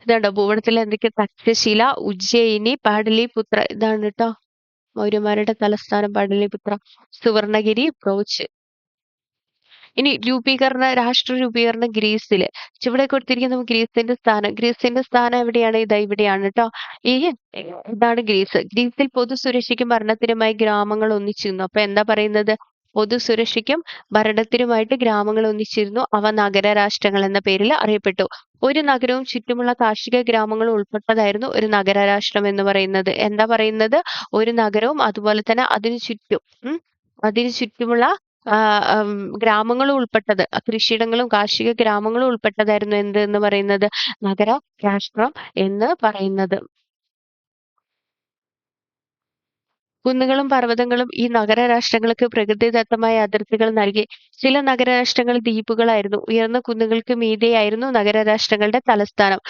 ഇതാണ്ടോ ഭൂപടത്തിൽ എന്തൊക്കെ? തക്ഷശില, ഉജ്ജയിനി, പാടലിപുത്ര. ഇതാണ് കേട്ടോ മൗര്യന്മാരുടെ തലസ്ഥാനം പാടലിപുത്ര. സുവർണഗിരി, ബ്രോച്ച്. ഇനി രാഷ്ട്ര രൂപീകരണം ഗ്രീസില്. ചുവടെ കൊടുത്തിരിക്കുന്ന ഗ്രീസിന്റെ സ്ഥാനം എവിടെയാണ്? ഇതാ ഇവിടെയാണ് കേട്ടോ. ഇതാണ് ഗ്രീസ്. ഗ്രീസിൽ പൊതു സുരക്ഷയ്ക്കും ഭരണത്തിനുമായി ഗ്രാമങ്ങൾ ഒന്നിച്ചിരുന്നു. അപ്പൊ എന്താ പറയുന്നത്? പൊതു സുരക്ഷയ്ക്കും ഭരണത്തിനുമായിട്ട് ഗ്രാമങ്ങൾ ഒന്നിച്ചിരുന്നു. അവ നഗര രാഷ്ട്രങ്ങൾ എന്ന പേരിൽ അറിയപ്പെട്ടു. ഒരു നഗരവും ചുറ്റുമുള്ള കാർഷിക ഗ്രാമങ്ങളും ഉൾപ്പെട്ടതായിരുന്നു ഒരു നഗര രാഷ്ട്രം എന്ന് പറയുന്നത്. എന്താ പറയുന്നത്? ഒരു നഗരവും അതുപോലെ തന്നെ അതിനു ചുറ്റുമുള്ള ഗ്രാമങ്ങളും ഉൾപ്പെട്ടത്, കൃഷിയിടങ്ങളും കാർഷിക ഗ്രാമങ്ങളും ഉൾപ്പെട്ടതായിരുന്നു എന്ത് എന്ന് പറയുന്നത്? നഗര രാഷ്ട്രം എന്ന് പറയുന്നത്. കുന്നുകളും പർവ്വതങ്ങളും ഈ നഗരരാഷ്ട്രങ്ങൾക്ക് പ്രകൃതിദത്തമായ അതിർത്തികൾ നൽകി. ചില നഗരരാഷ്ട്രങ്ങൾ ദ്വീപുകളായിരുന്നു. ഉയർന്ന കുന്നുകൾക്ക് മീതെയായിരുന്നു നഗരരാഷ്ട്രങ്ങളുടെ തലസ്ഥാനം.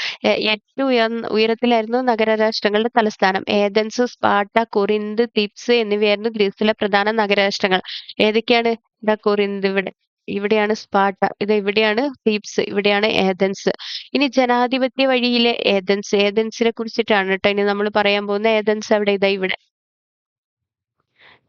ഏറ്റവും ഉയരത്തിലായിരുന്നു നഗരരാഷ്ട്രങ്ങളുടെ തലസ്ഥാനം. ഏഥൻസ്, സ്പാർട്ട, കൊറിന്ത്, തിബ്സ് എന്നിവയായിരുന്നു ഗ്രീസിലെ പ്രധാന നഗരരാഷ്ട്രങ്ങൾ. ഏതൊക്കെയാണ്? കൊറിന്ത് ഇവിടെയാണ് സ്പാർട്ട, ഇവിടെയാണ് തീബ്സ്, ഇവിടെയാണ് ഏഥൻസ്. ഇനി ജനാധിപത്യ വഴിയിലെ ഏഥൻസിനെ കുറിച്ചിട്ടാണ് കേട്ടോ ഇനി നമ്മൾ പറയാൻ പോകുന്ന. ഏഥൻസ് ഇവിടെ ഇവിടെ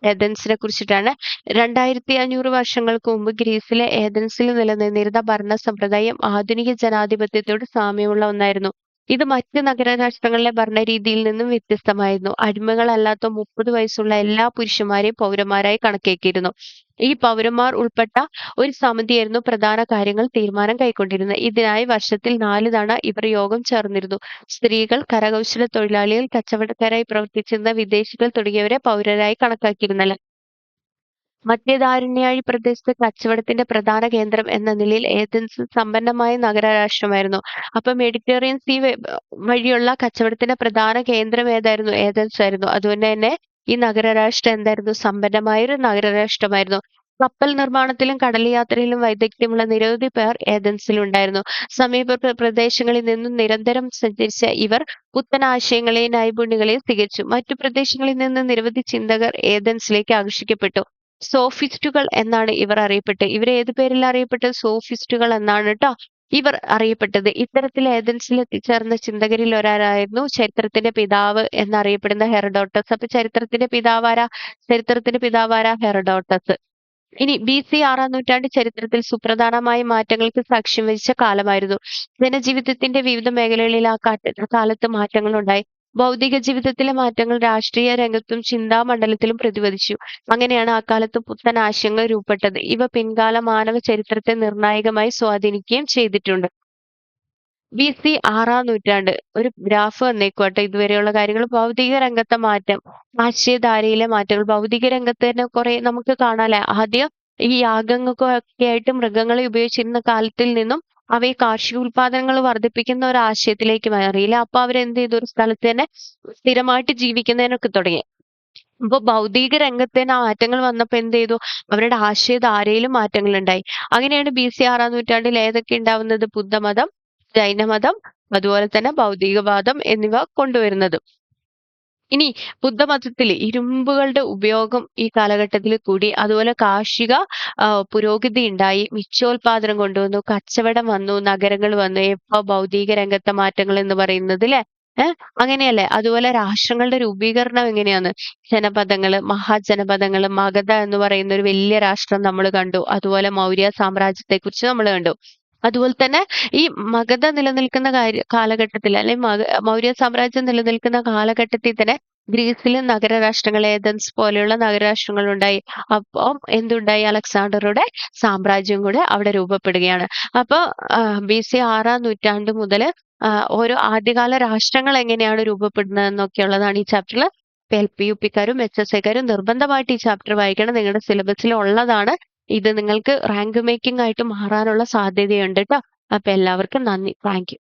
ഏഥൻസിനെ കുറിച്ചിട്ടാണ്. 2500 വർഷങ്ങൾക്ക് മുമ്പ് ഗ്രീസിലെ ഏഥൻസിൽ നിലനിന്നിരുന്ന ഭരണ സമ്പ്രദായം ആധുനിക ജനാധിപത്യത്തോട് സാമ്യമുള്ള ഒന്നായിരുന്നു. ഇത് മറ്റ് നഗരരാഷ്ട്രങ്ങളിലെ ഭരണരീതിയിൽ നിന്നും വ്യത്യസ്തമായിരുന്നു. അടിമകളല്ലാത്ത 30 വയസ്സുള്ള എല്ലാ പുരുഷന്മാരെയും പൗരന്മാരായി കണക്കാക്കിയിരുന്നു. ഈ പൗരന്മാർ ഉൾപ്പെട്ട ഒരു സമിതിയായിരുന്നു പ്രധാന കാര്യങ്ങൾ തീരുമാനം കൈക്കൊണ്ടിരുന്നത്. ഇതിനായി വർഷത്തിൽ 4 തവണ ഇവർ യോഗം ചേർന്നിരുന്നു. സ്ത്രീകൾ, കരകൗശല തൊഴിലാളികൾ, കച്ചവടക്കാരായി പ്രവർത്തിച്ചിരുന്ന വിദേശികൾ തുടങ്ങിയവരെ പൗരരായി കണക്കാക്കിയിരുന്നല്ലോ. മധ്യധാരണ്യാഴി പ്രദേശത്ത് കച്ചവടത്തിന്റെ പ്രധാന കേന്ദ്രം എന്ന നിലയിൽ ഏഥൻസ് സമ്പന്നമായ നഗരരാഷ്ട്രമായിരുന്നു. അപ്പൊ മെഡിറ്ററേനിയൻ സീ വഴിയുള്ള കച്ചവടത്തിന്റെ പ്രധാന കേന്ദ്രം ഏതായിരുന്നു? ഏഥൻസ് ആയിരുന്നു. അതുകൊണ്ട് തന്നെ ഈ നഗരരാഷ്ട്രം എന്തായിരുന്നു? സമ്പന്നമായൊരു നഗരരാഷ്ട്രമായിരുന്നു. കപ്പൽ നിർമ്മാണത്തിലും കടൽ യാത്രയിലും വൈദഗ്ധ്യമുള്ള നിരവധി പേർ ഏഥൻസിലുണ്ടായിരുന്നു. സമീപ പ്രദേശങ്ങളിൽ നിന്നും നിരന്തരം സഞ്ചരിച്ച ഇവർ പുത്തൻ ആശയങ്ങളെയും നൈപുണ്യങ്ങളെയും തികച്ചു. മറ്റു പ്രദേശങ്ങളിൽ നിന്ന് നിരവധി ചിന്തകർ ഏഥൻസിലേക്ക് ആകർഷിക്കപ്പെട്ടു. സോഫിസ്റ്റുകൾ എന്നാണ് ഇവർ അറിയപ്പെട്ടത്. ഇവർ ഏത് പേരിൽ അറിയപ്പെട്ടത്? സോഫിസ്റ്റുകൾ എന്നാണ് കേട്ടോ ഇവർ അറിയപ്പെട്ടത്. ഇത്തരത്തിൽ ഏഥൻസിൽ എത്തിച്ചേർന്ന ചിന്തകരിൽ ഒരാളായിരുന്നു ചരിത്രത്തിന്റെ പിതാവ് എന്നറിയപ്പെടുന്ന ഹെറഡോട്ടസ്. അപ്പൊ ചരിത്രത്തിന്റെ പിതാവാരാ? ഹെറഡോട്ടസ്. ഇനി ബിസി 6-ാം നൂറ്റാണ്ട് ചരിത്രത്തിൽ സുപ്രധാനമായ മാറ്റങ്ങൾക്ക് സാക്ഷ്യം വഹിച്ച കാലമായിരുന്നു. ജനജീവിതത്തിന്റെ വിവിധ മേഖലകളിൽ കാലത്ത് മാറ്റങ്ങളുണ്ടായി. ഭൗതിക ജീവിതത്തിലെ മാറ്റങ്ങൾ രാഷ്ട്രീയ രംഗത്തും ചിന്താമണ്ഡലത്തിലും പ്രതിഫലിച്ചു. അങ്ങനെയാണ് അക്കാലത്ത് പുത്തൻ ആശയങ്ങൾ രൂപപ്പെട്ടത്. ഇവ പിൻകാല മാനവ ചരിത്രത്തെ നിർണായകമായി സ്വാധീനിക്കുകയും ചെയ്തിട്ടുണ്ട്. ബിസി 6-ാം നൂറ്റാണ്ട്. ഒരു ഗ്രാഫ് വന്നേക്കുവാട്ടോ ഇതുവരെയുള്ള കാര്യങ്ങൾ. ഭൗതിക രംഗത്തെ മാറ്റം, ആശയധാരയിലെ മാറ്റങ്ങൾ. ഭൗതിക രംഗത്ത് തന്നെ കുറെ നമുക്ക് കാണാല്ലേ. ആദ്യം ഈ യാഗങ്ങൾക്കൊക്കെ ആയിട്ട് മൃഗങ്ങളെ ഉപയോഗിച്ചിരുന്ന കാലത്തിൽ നിന്നും അവയെ കാർഷിക ഉൽപാദനങ്ങൾ വർദ്ധിപ്പിക്കുന്ന ഒരു ആശയത്തിലേക്ക് മാറിയില്ലേ. അപ്പൊ അവരെന്ത് ചെയ്തു? ഒരു സ്ഥലത്ത് തന്നെ സ്ഥിരമായിട്ട് ജീവിക്കുന്നതിനൊക്കെ തുടങ്ങി. അപ്പൊ ഭൗതിക രംഗത്ത് തന്നെ മാറ്റങ്ങൾ വന്നപ്പോ എന്ത് ചെയ്തു? അവരുടെ ആശയധാരയിലും മാറ്റങ്ങൾ ഉണ്ടായി. അങ്ങനെയാണ് ബിസി 6-ാം നൂറ്റാണ്ടിൽ ഏതൊക്കെ ഉണ്ടാവുന്നത്? ബുദ്ധമതം, ജൈനമതം, അതുപോലെ തന്നെ ഭൗതികവാദം എന്നിവ കൊണ്ടുവരുന്നത്. ഇനി ബുദ്ധമതത്തില് ഇരുമ്പുകളുടെ ഉപയോഗം ഈ കാലഘട്ടത്തിൽ കൂടി. അതുപോലെ കാർഷിക പുരോഗതി ഉണ്ടായി. മിച്ചോൽപാദനം കൊണ്ടുവന്നു. കച്ചവടം വന്നു. നഗരങ്ങൾ വന്നു. എപ്പോ? ഭൗതിക രംഗത്തെ മാറ്റങ്ങൾ എന്ന് പറയുന്നത് ല്ലേ. അങ്ങനെയല്ലേ. അതുപോലെ രാഷ്ട്രങ്ങളുടെ രൂപീകരണം എങ്ങനെയാന്ന്? ജനപദങ്ങള്, മഹാജനപദങ്ങള്, മഗധ എന്ന് പറയുന്ന ഒരു വലിയ രാഷ്ട്രം നമ്മൾ കണ്ടു. അതുപോലെ മൗര്യ സാമ്രാജ്യത്തെ കുറിച്ച് നമ്മൾ കണ്ടു. അതുപോലെ തന്നെ ഈ മഗധ നിലനിൽക്കുന്ന കാലഘട്ടത്തിൽ അല്ലെങ്കിൽ മൗര്യ സാമ്രാജ്യം നിലനിൽക്കുന്ന കാലഘട്ടത്തിൽ തന്നെ ഗ്രീസിലെ നഗരരാഷ്ട്രങ്ങൾ, ഏഥൻസ് പോലെയുള്ള നഗരരാഷ്ട്രങ്ങൾ ഉണ്ടായി. അപ്പം എന്തുണ്ടായി? അലക്സാണ്ടറുടെ സാമ്രാജ്യം കൂടെ അവിടെ രൂപപ്പെടുകയാണ്. അപ്പൊ ബിസി 6-ാം നൂറ്റാണ്ട് മുതൽ ഓരോ ആദ്യകാല രാഷ്ട്രങ്ങൾ എങ്ങനെയാണ് രൂപപ്പെടുന്നത് എന്നൊക്കെയുള്ളതാണ് ഈ ചാപ്റ്ററിൽ. LP UPക്കാരും HSAക്കാരും നിർബന്ധമായിട്ട് ഈ ചാപ്റ്റർ വായിക്കണം. നിങ്ങളുടെ സിലബസിൽ ഉള്ളതാണ്. ഇത് നിങ്ങൾക്ക് റാങ്ക് മേക്കിംഗ് ആയിട്ട് മാറാനുള്ള സാധ്യതയുണ്ട് ട്ടോ. അപ്പൊ എല്ലാവർക്കും നന്ദി. Thank you.